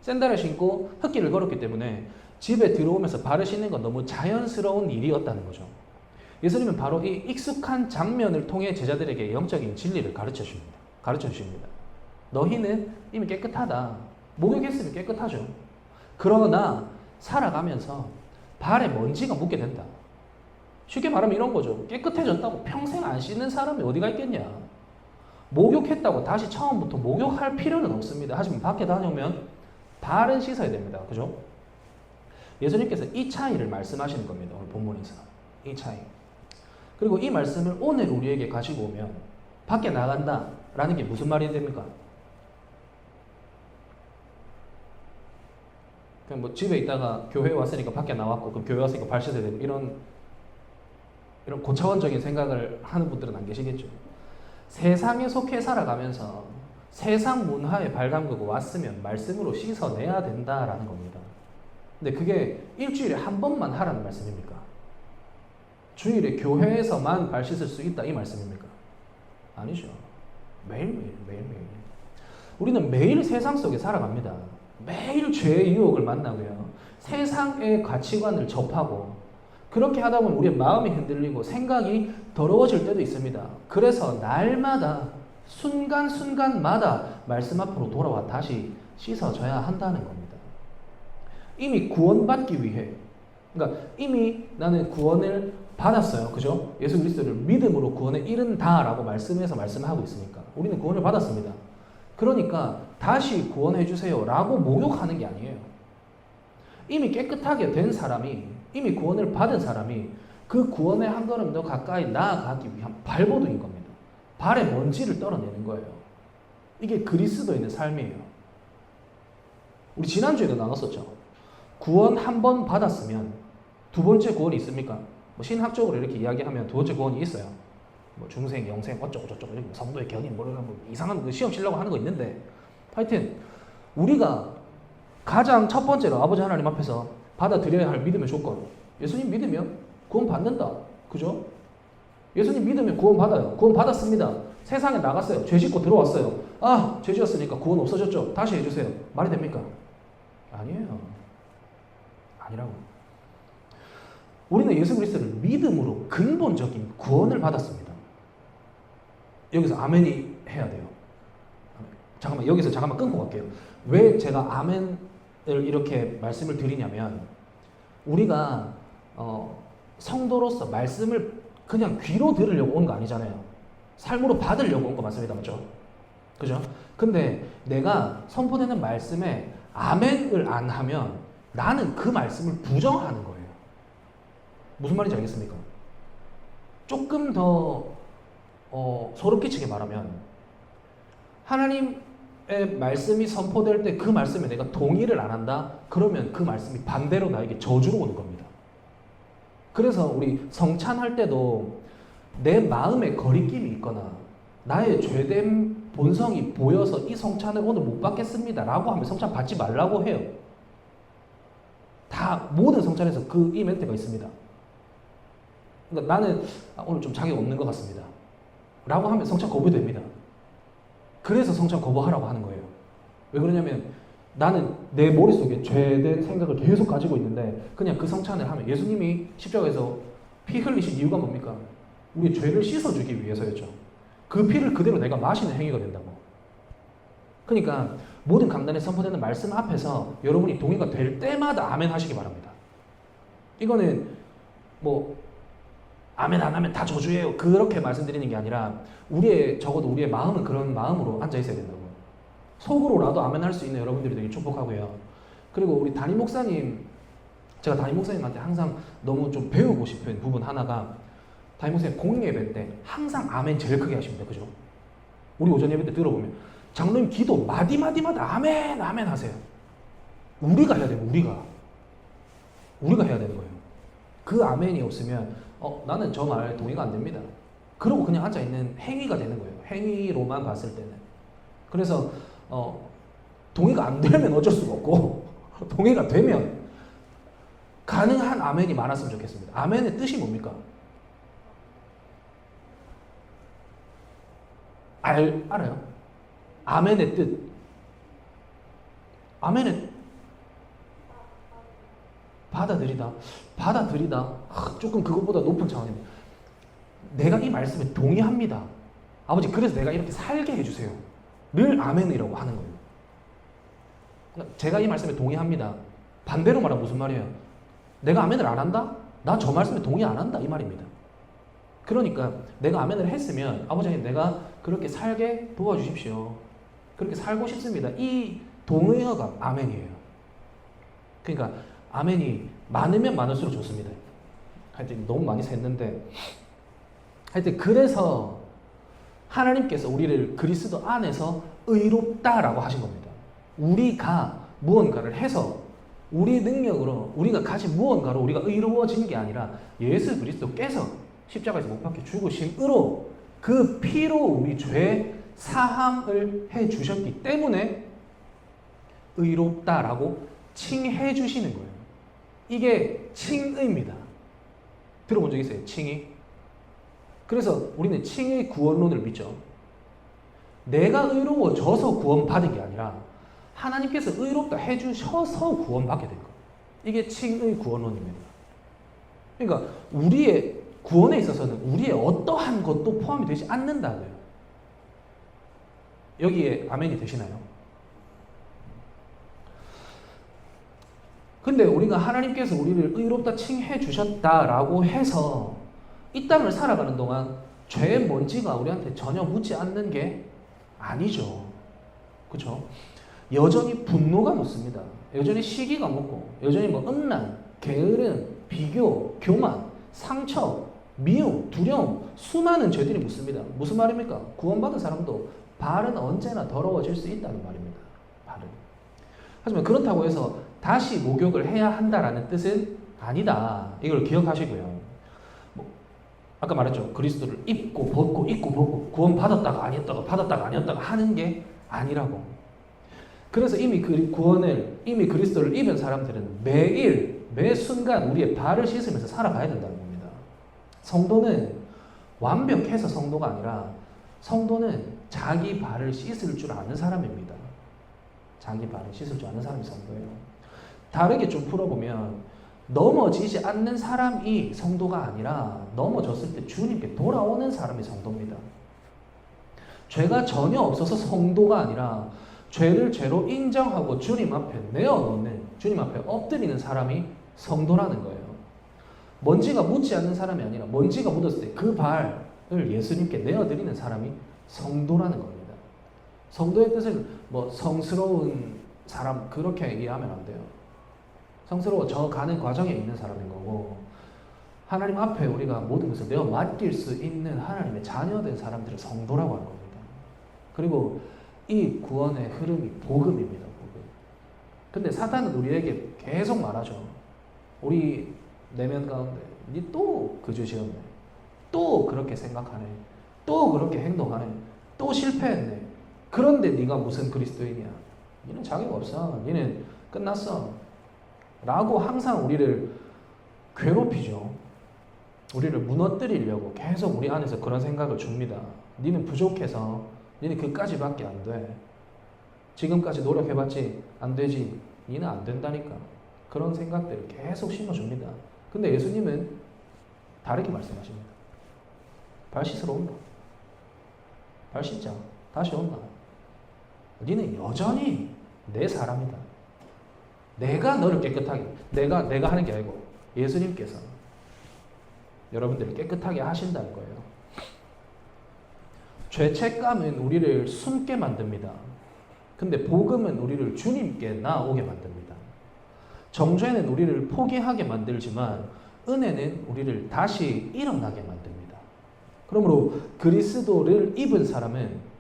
S1: 샌들을 신고 흙길을 걸었기 때문에 집에 들어오면서 발을 씻는 건 너무 자연스러운 일이었다는 거죠. 예수님은 바로 이 익숙한 장면을 통해 제자들에게 영적인 진리를 가르쳐 주십니다. 너희는 이미 깨끗하다. 목욕했으면 깨끗하죠. 그러나 살아가면서 발에 먼지가 묻게 된다. 쉽게 말하면 이런 거죠. 깨끗해졌다고 평생 안 씻는 사람이 어디가 있겠냐. 목욕했다고 다시 처음부터 목욕할 필요는 없습니다. 하지만 밖에 다녀오면 발은 씻어야 됩니다. 그죠? 예수님께서 이 차이를 말씀하시는 겁니다. 오늘 본문에서. 이 차이. 그리고 이 말씀을 오늘 우리에게 가지고 오면 밖에 나간다 라는 게 무슨 말이 됩니까? 그냥 뭐 집에 있다가 교회에 왔으니까 밖에 나왔고 그럼 교회 왔으니까 발 씻어야 되고 이런 고차원적인 생각을 하는 분들은 안 계시겠죠. 세상에 속해 살아가면서 세상 문화에 발 담그고 왔으면 말씀으로 씻어내야 된다라는 겁니다. 근데 그게 일주일에 한 번만 하라는 말씀입니까? 주일에 교회에서만 발 씻을 수 있다 이 말씀입니까? 아니죠. 매일매일. 우리는 매일 세상 속에 살아갑니다. 매일 죄의 유혹을 만나고요. 세상의 가치관을 접하고 그렇게 하다 보면 우리의 마음이 흔들리고 생각이 더러워질 때도 있습니다. 그래서 날마다 순간순간마다 말씀 앞으로 돌아와 다시 씻어져야 한다는 겁니다. 이미 구원받기 위해 그러니까 이미 나는 구원을 받았어요. 그죠? 예수 그리스도를 믿음으로 구원에 이른다라고 말씀해서 말씀하고 있으니까 우리는 구원을 받았습니다. 그러니까 다시 구원해 주세요 라고 목욕하는 게 아니에요. 이미 깨끗하게 된 사람이 이미 구원을 받은 사람이 그 구원에 한 걸음 더 가까이 나아가기 위한 발버둥인 겁니다. 발에 먼지를 떨어내는 거예요. 이게 그리스도인의 삶이에요. 우리 지난주에도 나눴었죠. 구원 한 번 받았으면 두 번째 구원이 있습니까? 뭐 신학적으로 이렇게 이야기하면 두 번째 구원이 있어요. 뭐 중생, 영생, 어쩌고 저쩌고 성도의 견인 뭐 이상한 그 시험 치려고 하는 거 있는데 하여튼 우리가 가장 첫 번째로 아버지 하나님 앞에서 받아들여야 할 믿음의 조건 예수님 믿으면 구원 받는다. 그죠? 예수님 믿으면 구원 받아요. 구원 받았습니다. 세상에 나갔어요. 죄 짓고 들어왔어요. 아, 죄 지었으니까 구원 없어졌죠. 다시 해주세요. 말이 됩니까? 아니에요. 아니라고. 우리는 예수 그리스도를 믿음으로 근본적인 구원을 받았습니다. 여기서 아멘이 해야 돼요. 잠깐만 여기서 끊고 갈게요. 왜 제가 아멘을 이렇게 말씀을 드리냐면 우리가 성도로서 말씀을 그냥 귀로 들으려고 온 거 아니잖아요. 삶으로 받으려고 온 거 맞습니다. 맞죠? 그죠? 근데 내가 선포되는 말씀에 아멘을 안 하면 나는 그 말씀을 부정하는 거예요. 무슨 말인지 알겠습니까? 조금 더 소름 끼치게 말하면 하나님의 말씀이 선포될 때 그 말씀에 내가 동의를 안 한다? 그러면 그 말씀이 반대로 나에게 저주로 오는 겁니다. 그래서 우리 성찬할 때도 내 마음에 거리낌이 있거나 나의 죄된 본성이 보여서 이 성찬을 오늘 못 받겠습니다 라고 하면 성찬 받지 말라고 해요. 다 모든 성찬에서 이 멘트가 있습니다. 그러니까 나는 오늘 좀 자격 없는 것 같습니다 라고 하면 성찬 거부됩니다. 그래서 성찬 거부하라고 하는 거예요. 왜 그러냐면 나는 내 머릿속에 죄된 생각을 계속 가지고 있는데 그냥 그 성찬을 하면 예수님이 십자가에서 피 흘리신 이유가 뭡니까? 우리 죄를 씻어주기 위해서였죠. 그 피를 그대로 내가 마시는 행위가 된다고. 그러니까 모든 강단에 선포되는 말씀 앞에서 여러분이 동의가 될 때마다 아멘 하시기 바랍니다. 이거는 뭐 아멘 안 하면 다 저주예요 그렇게 말씀드리는 게 아니라 적어도 우리의 마음은 그런 마음으로 앉아 있어야 된다고. 속으로라도 아멘 할 수 있는 여러분들이 되게 축복하고요. 그리고 우리 담임 목사님, 제가 담임 목사님한테 항상 너무 좀 배우고 싶은 부분 하나가 담임 목사님 공예배 때 항상 아멘 제일 크게 하십니다. 그죠? 우리 오전 예배 때 들어보면 장로님 기도 마디마디마다 아멘 아멘 하세요. 우리가 해야 돼요. 우리가 해야 되는 거예요. 그 아멘이 없으면 나는 저 말 동의가 안 됩니다. 그러고 그냥 앉아있는 행위가 되는 거예요. 행위로만 봤을 때는. 그래서 동의가 안 되면 어쩔 수가 없고 동의가 되면 가능한 아멘이 많았으면 좋겠습니다. 아멘의 뜻이 뭡니까? 알아요? 아멘의 뜻. 아멘의 받아들이다. 조금 그것보다 높은 차원입니다. 내가 이 말씀에 동의합니다. 아버지 그래서 내가 이렇게 살게 해주세요. 를 아멘이라고 하는 거예요. 제가 이 말씀에 동의합니다. 반대로 말하면 무슨 말이에요? 내가 아멘을 안 한다? 나 저 말씀에 동의 안 한다 이 말입니다. 그러니까 내가 아멘을 했으면 아버지 내가 그렇게 살게 도와주십시오. 그렇게 살고 싶습니다. 이 동의어가 아멘이에요. 그러니까 아멘이 많으면 많을수록 좋습니다. 하여튼 너무 많이 샜는데 하여튼 그래서 하나님께서 우리를 그리스도 안에서 의롭다라고 하신 겁니다. 우리가 무언가를 해서 우리의 능력으로 우리가 가진 무언가로 우리가 의로워진 게 아니라 예수 그리스도께서 십자가에서 못 박혀 죽으심으로 그 피로 우리 죄 사함을 해 주셨기 때문에 의롭다라고 칭해 주시는 거예요. 이게 칭의입니다. 들어본 적 있어요? 칭의? 그래서 우리는 칭의 구원론을 믿죠. 내가 의로워져서 구원받은 게 아니라 하나님께서 의롭다 해주셔서 구원받게 된 거예요. 이게 칭의 구원론입니다. 그러니까 우리의 구원에 있어서는 우리의 어떠한 것도 포함이 되지 않는다고요. 여기에 아멘이 되시나요? 근데 우리가 하나님께서 우리를 의롭다 칭해 주셨다라고 해서 이 땅을 살아가는 동안 죄의 먼지가 우리한테 전혀 묻지 않는 게 아니죠. 그렇죠? 여전히 분노가 묻습니다. 여전히 시기가 묻고 여전히 음란, 게으름, 비교, 교만, 상처, 미움, 두려움, 수많은 죄들이 묻습니다. 무슨 말입니까? 구원받은 사람도 발은 언제나 더러워질 수 있다는 말입니다. 발은. 하지만 그렇다고 해서 다시 목욕을 해야 한다라는 뜻은 아니다. 이걸 기억하시고요. 아까 말했죠. 그리스도를 입고 벗고 구원받았다가 아니었다가 받았다가 아니었다가 하는 게 아니라고. 그래서 이미 그리스도를 입은 사람들은 매일 매 순간 우리의 발을 씻으면서 살아가야 된다는 겁니다. 성도는 완벽해서 성도가 아니라 성도는 자기 발을 씻을 줄 아는 사람입니다. 자기 발을 씻을 줄 아는 사람이 성도예요. 다르게 좀 풀어보면 넘어지지 않는 사람이 성도가 아니라 넘어졌을 때 주님께 돌아오는 사람이 성도입니다. 죄가 전혀 없어서 성도가 아니라 죄를 죄로 인정하고 주님 앞에 내어놓는, 주님 앞에 엎드리는 사람이 성도라는 거예요. 먼지가 묻지 않는 사람이 아니라 먼지가 묻었을 때 그 발 예수님께 내어드리는 사람이 성도라는 겁니다. 성도의 뜻은 뭐 성스러운 사람 그렇게 이해하면 안 돼요. 성스러워져 가는 과정에 있는 사람인 거고, 하나님 앞에 우리가 모든 것을 내어 맡길 수 있는 하나님의 자녀된 사람들을 성도라고 하는 겁니다. 그리고 이 구원의 흐름이 복음입니다. 복음. 근데 사탄은 우리에게 계속 말하죠. 우리 내면 가운데 니 또 그 짓이었네, 또 그렇게 생각하네, 또 그렇게 행동하네, 또 실패했네. 그런데 네가 무슨 그리스도인이야? 니는 자격 없어. 니는 끝났어. 라고 항상 우리를 괴롭히죠. 우리를 무너뜨리려고 계속 우리 안에서 그런 생각을 줍니다. 니는 부족해서, 니는 그까지밖에 안 돼. 지금까지 노력해봤지 안 되지. 니는 안 된다니까. 그런 생각들을 계속 심어줍니다. 근데 예수님은 다르게 말씀하십니다. 발 씻으러 온다. 발 씻자. 다시 온다. 니는 여전히 내 사람이다. 내가 너를 깨끗하게, 내가 하는 게 아니고 예수님께서 여러분들을 깨끗하게 하신다는 거예요. 죄책감은 우리를 숨게 만듭니다. 근데 복음은 우리를 주님께 나아오게 만듭니다. 정죄는 우리를 포기하게 만들지만 은혜는 우리를 다시 일어나게 만듭니다. 그러므로 그리스도를 입은 사람은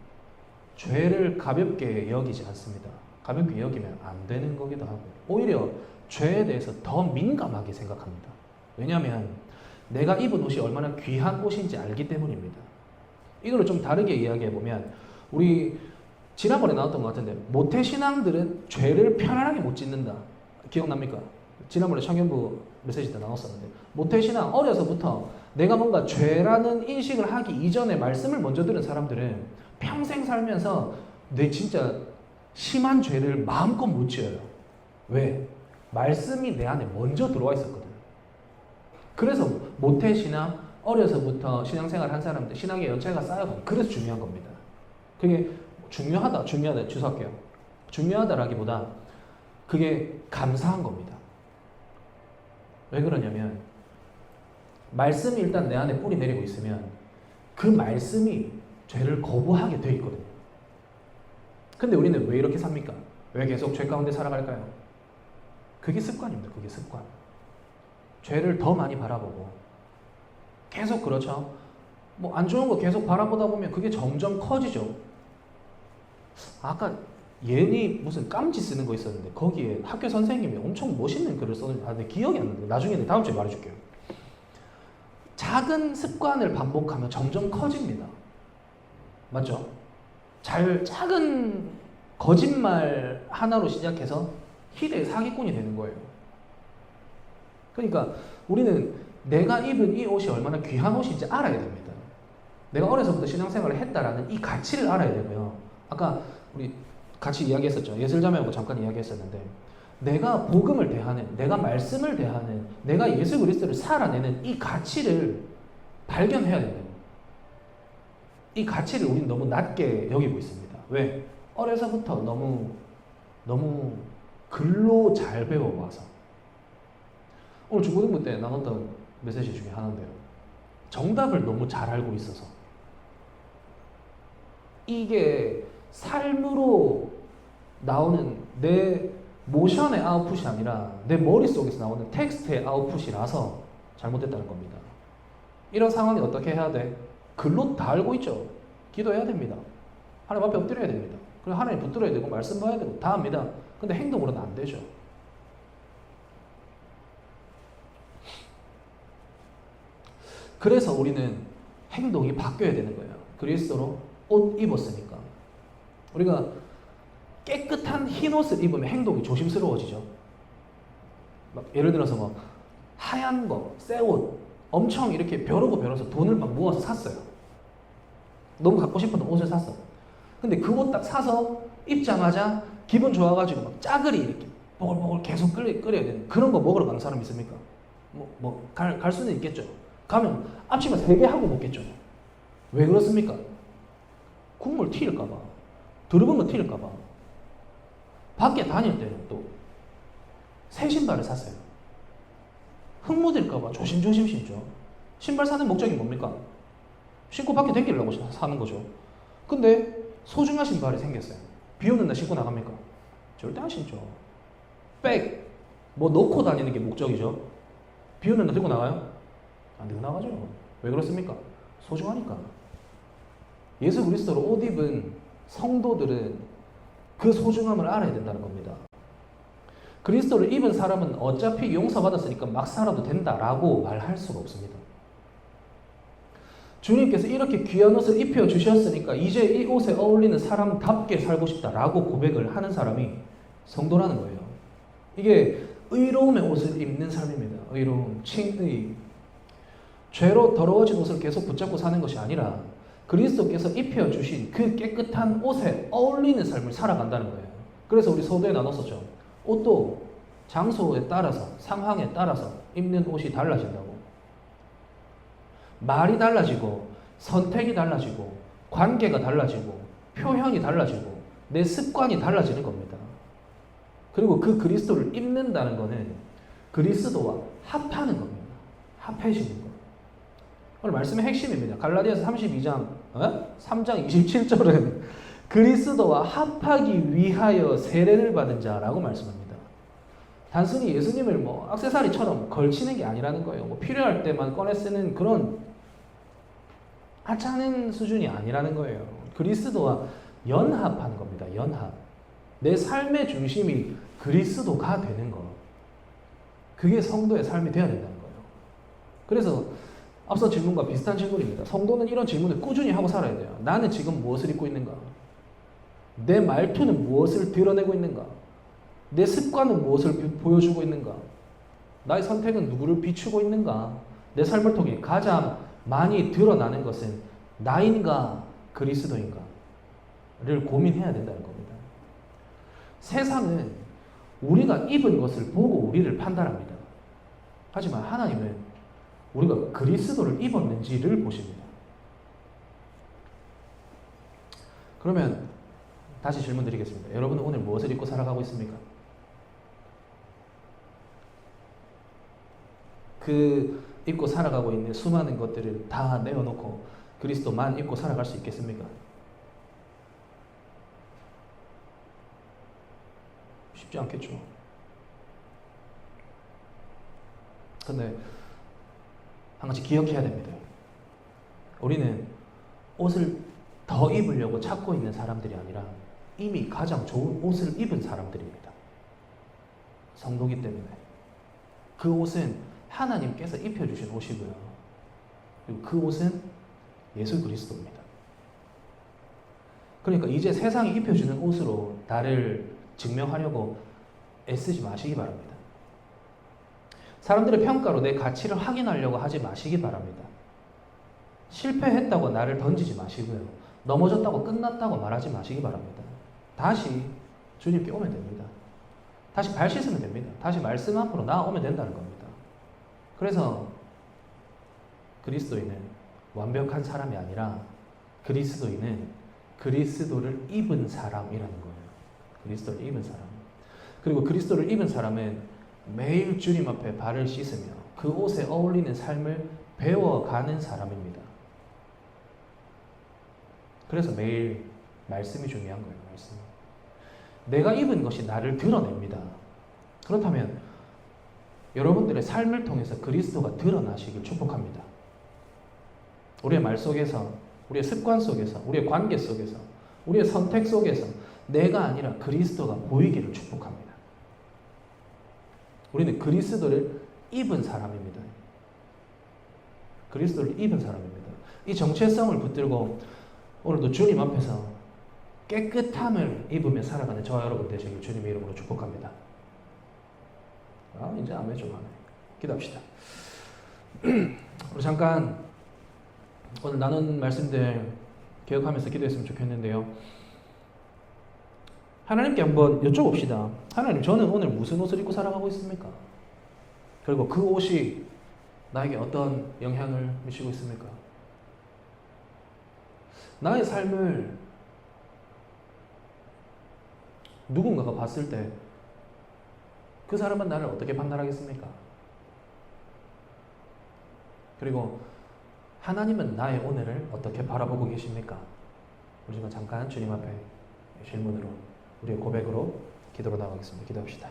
S1: 죄를 가볍게 여기지 않습니다. 가볍게 여기면 안 되는 거기도 하고, 오히려 죄에 대해서 더 민감하게 생각합니다. 왜냐하면 내가 입은 옷이 얼마나 귀한 옷인지 알기 때문입니다. 이걸 좀 다르게 이야기해보면, 우리 지난번에 나왔던 것 같은데 모태신앙들은 죄를 편안하게 못 짓는다. 기억납니까? 지난번에 청년부 메시지 때 나왔었는데, 모태신앙 어려서부터 내가 뭔가 죄라는 인식을 하기 이전에 말씀을 먼저 들은 사람들은 평생 살면서 내 진짜 심한 죄를 마음껏 못 지어요. 왜? 말씀이 내 안에 먼저 들어와 있었거든. 그래서 모태신앙, 어려서부터 신앙생활 한 사람들, 신앙의 연차가 쌓여가고, 그래서 중요한 겁니다. 그게 중요하다, 취소할게요. 중요하다라기보다 그게 감사한 겁니다. 왜 그러냐면, 말씀이 일단 내 안에 뿌리 내리고 있으면 그 말씀이 죄를 거부하게 돼 있거든요. 근데 우리는 왜 이렇게 삽니까? 왜 계속 죄 가운데 살아갈까요? 그게 습관입니다. 그게 습관. 죄를 더 많이 바라보고 계속, 그렇죠? 뭐 안 좋은 거 계속 바라보다 보면 그게 점점 커지죠. 아까 예니 무슨 깜지 쓰는 거 있었는데 거기에 학교 선생님이 엄청 멋있는 글을 썼는데 기억이 안 나는데 나중에 다음 주에 말해줄게요. 작은 습관을 반복하면 점점 커집니다. 맞죠? 작은 거짓말 하나로 시작해서 희대의 사기꾼이 되는 거예요. 그러니까 우리는 내가 입은 이 옷이 얼마나 귀한 옷인지 알아야 됩니다. 내가 어려서부터 신앙생활을 했다라는 이 가치를 알아야 되고요. 아까 우리 같이 이야기했었죠. 예술자매하고 잠깐 이야기했었는데, 내가 복음을 대하는, 내가 말씀을 대하는, 내가 예수 그리스도를 살아내는 이 가치를 발견해야 된다. 이 가치를 우리는 너무 낮게 여기고 있습니다. 왜? 어려서부터 너무 글로 잘 배워와서. 오늘 중고등부 때 나눴던 메시지 중에 하나인데요. 정답을 너무 잘 알고 있어서. 이게 삶으로 나오는 내 모션의 아웃풋이 아니라 내 머릿속에서 나오는 텍스트의 아웃풋이라서 잘못됐다는 겁니다. 이런 상황이 어떻게 해야 돼? 글로 다 알고 있죠. 기도해야 됩니다. 하나님 앞에 엎드려야 됩니다. 그리고 하나님 붙들어야 되고 말씀 봐야 되고 다 합니다. 근데 행동으로는 안 되죠. 그래서 우리는 행동이 바뀌어야 되는 거예요. 그리스도로 옷 입었으니까. 우리가 깨끗한 흰 옷을 입으면 행동이 조심스러워지죠. 막 예를 들어서 뭐 하얀 거, 새 옷 엄청 이렇게 벼르고 돈을 막 모아서 샀어요. 너무 갖고 싶었던 옷을 샀어. 근데 그 옷 딱 사서 입자마자 기분 좋아가지고 막 짜글이 이렇게 보글보글 계속 끓여야 되는 그런 거 먹으러 가는 사람 있습니까? 갈 수는 있겠죠. 가면 앞치마 3개 하고 먹겠죠. 왜 그렇습니까? 국물 튀일까봐, 더러운 거 튀일까봐. 밖에 다닐 때는 또 새 신발을 샀어요. 흙 묻을까봐 조심조심 신죠. 신발 사는 목적이 뭡니까? 신고 밖에 댕기려고 사는 거죠. 근데 소중한 신발이 생겼어요. 비 오는 날 신고 나갑니까? 절대 안 신죠. 백, 뭐 넣고 다니는 게 목적이죠. 비 오는 날 들고 나가요? 안 들고 나가죠. 왜 그렇습니까? 소중하니까. 예수 그리스도로 옷 입은 성도들은 그 소중함을 알아야 된다는 겁니다. 그리스도를 입은 사람은 어차피 용서받았으니까 막 살아도 된다라고 말할 수가 없습니다. 주님께서 이렇게 귀한 옷을 입혀주셨으니까 이제 이 옷에 어울리는 사람답게 살고 싶다라고 고백을 하는 사람이 성도라는 거예요. 이게 의로움의 옷을 입는 삶입니다. 의로움, 칭의. 죄로 더러워진 옷을 계속 붙잡고 사는 것이 아니라 그리스도께서 입혀주신 그 깨끗한 옷에 어울리는 삶을 살아간다는 거예요. 그래서 우리 서두에 나눴었죠. 옷도 장소에 따라서, 상황에 따라서 입는 옷이 달라진다고. 말이 달라지고, 선택이 달라지고, 관계가 달라지고, 표현이 달라지고, 내 습관이 달라지는 겁니다. 그리고 그 그리스도를 입는다는 것은 그리스도와 합하는 겁니다. 합해지는 것. 오늘 말씀의 핵심입니다. 갈라디아서 32장 3장 27절은 그리스도와 합하기 위하여 세례를 받은 자라고 말씀합니다. 단순히 예수님을 뭐 액세서리처럼 걸치는 게 아니라는 거예요. 뭐 필요할 때만 꺼내 쓰는 그런 하찮은 수준이 아니라는 거예요. 그리스도와 연합하는 겁니다. 연합. 내 삶의 중심이 그리스도가 되는 것. 그게 성도의 삶이 되어야 된다는 거예요. 그래서 앞서 질문과 비슷한 질문입니다. 성도는 이런 질문을 꾸준히 하고 살아야 돼요. 나는 지금 무엇을 입고 있는가? 내 말투는 무엇을 드러내고 있는가? 내 습관은 무엇을 보여주고 있는가? 나의 선택은 누구를 비추고 있는가? 내 삶을 통해 가장 많이 드러나는 것은 나인가 그리스도인가를 고민해야 된다는 겁니다. 세상은 우리가 입은 것을 보고 우리를 판단합니다. 하지만 하나님은 우리가 그리스도를 입었는지를 보십니다. 그러면 다시 질문 드리겠습니다. 여러분은 오늘 무엇을 입고 살아가고 있습니까? 그 입고 살아가고 있는 수많은 것들을 다 내어놓고 그리스도만 입고 살아갈 수 있겠습니까? 쉽지 않겠죠. 근데 한 가지 기억해야 됩니다. 우리는 옷을 더 입으려고 찾고 있는 사람들이 아니라 이미 가장 좋은 옷을 입은 사람들입니다. 성도기 때문에. 그 옷은 하나님께서 입혀주신 옷이고요. 그리고 그 옷은 예수 그리스도입니다. 그러니까 이제 세상이 입혀주는 옷으로 나를 증명하려고 애쓰지 마시기 바랍니다. 사람들의 평가로 내 가치를 확인하려고 하지 마시기 바랍니다. 실패했다고 나를 던지지 마시고요. 넘어졌다고 끝났다고 말하지 마시기 바랍니다. 다시 주님께 오면 됩니다. 다시 발 씻으면 됩니다. 다시 말씀 앞으로 나아오면 된다는 겁니다. 그래서 그리스도인은 완벽한 사람이 아니라 그리스도인은 그리스도를 입은 사람이라는 거예요. 그리스도를 입은 사람. 그리고 그리스도를 입은 사람은 매일 주님 앞에 발을 씻으며 그 옷에 어울리는 삶을 배워가는 사람입니다. 그래서 매일 말씀이 중요한 거예요. 말씀. 내가 입은 것이 나를 드러냅니다. 그렇다면 여러분들의 삶을 통해서 그리스도가 드러나시길 축복합니다. 우리의 말 속에서, 우리의 습관 속에서, 우리의 관계 속에서, 우리의 선택 속에서 내가 아니라 그리스도가 보이기를 축복합니다. 우리는 그리스도를 입은 사람입니다. 그리스도를 입은 사람입니다. 이 정체성을 붙들고 오늘도 주님 앞에서 깨끗함을 입으며 살아가는 저와 여러분 되시길 주님의 이름으로 축복합니다. 이제 아멘 좀 하네. 기도합시다. 우리 잠깐 오늘 나눈 말씀들 기억하면서 기도했으면 좋겠는데요. 하나님께 한번 여쭤봅시다. 하나님, 저는 오늘 무슨 옷을 입고 살아가고 있습니까? 그리고 그 옷이 나에게 어떤 영향을 미치고 있습니까? 나의 삶을 누군가가 봤을 때 그 사람은 나를 어떻게 판단하겠습니까? 그리고 하나님은 나의 오늘을 어떻게 바라보고 계십니까? 우리 지금 잠깐 주님 앞에 질문으로 우리의 고백으로 기도로 나가겠습니다. 기도합시다.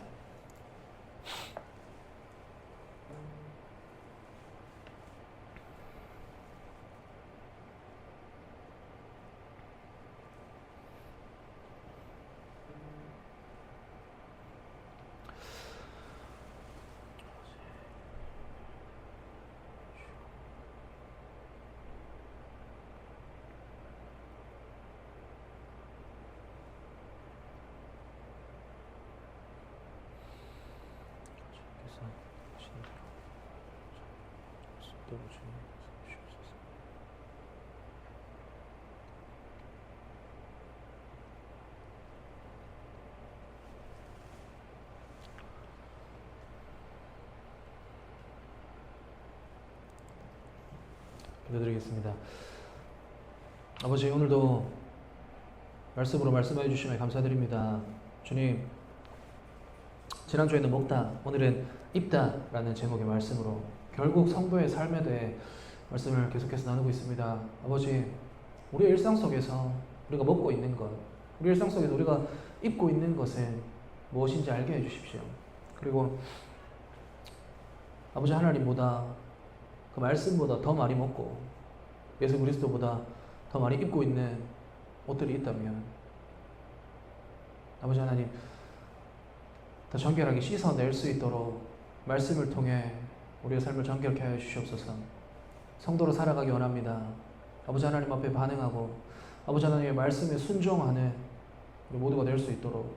S1: 기도드리겠습니다. 아버지, 오늘도 말씀으로 말씀해 주시면 감사드립니다. 주님, 지난주에는 먹다, 오늘은 입다 라는 제목의 말씀으로 결국 성도의 삶에 대해 말씀을 계속해서 나누고 있습니다. 아버지, 우리의 일상 속에서 우리가 먹고 있는 것, 우리 일상 속에서 우리가 입고 있는 것은 무엇인지 알게 해주십시오. 그리고 아버지 하나님보다, 그 말씀보다 더 많이 먹고 예수 그리스도보다 더 많이 입고 있는 옷들이 있다면 아버지 하나님, 더 정결하게 씻어낼 수 있도록 말씀을 통해 우리의 삶을 정결케 하여 주시옵소서. 성도로 살아가기 원합니다. 아버지 하나님 앞에 반응하고 아버지 하나님의 말씀에 순종하는 우리 모두가 될 수 있도록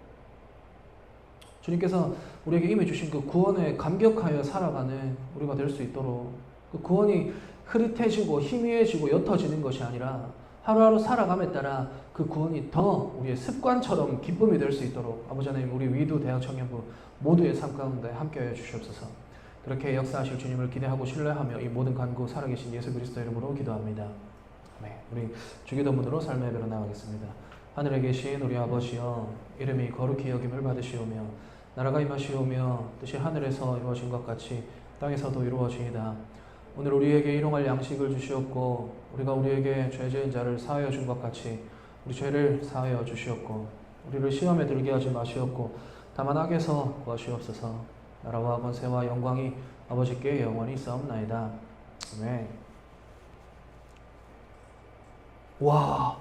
S1: 주님께서 우리에게 임해 주신 그 구원에 감격하여 살아가는 우리가 될 수 있도록, 그 구원이 흐릿해지고 희미해지고 옅어지는 것이 아니라 하루하루 살아감에 따라 그 구원이 더 우리의 습관처럼 기쁨이 될 수 있도록 아버지 하나님, 우리 위도 대학 청년부 모두의 삶 가운데 함께하여 주시옵소서. 그렇게 역사하실 주님을 기대하고 신뢰하며 이 모든 간구 살아계신 예수 그리스도 이름으로 기도합니다. 네, 우리 주기도문으로 삶의 예배로 나가겠습니다. 하늘에 계신 우리 아버지여, 이름이 거룩히 여김을 받으시오며 나라가 임하시오며 뜻이 하늘에서 이루어진 것 같이 땅에서도 이루어지이다. 오늘 우리에게 일용할 양식을 주시옵고 우리가 우리에게 죄 지은 자를 사하여 준 것 같이 우리 죄를 사하여 주시옵고 우리를 시험에 들게 하지 마시옵고 다만 악에서 구하시옵소서. 나라와 권세와 영광이 아버지께 영원히 있사옵나이다. 아멘. 와,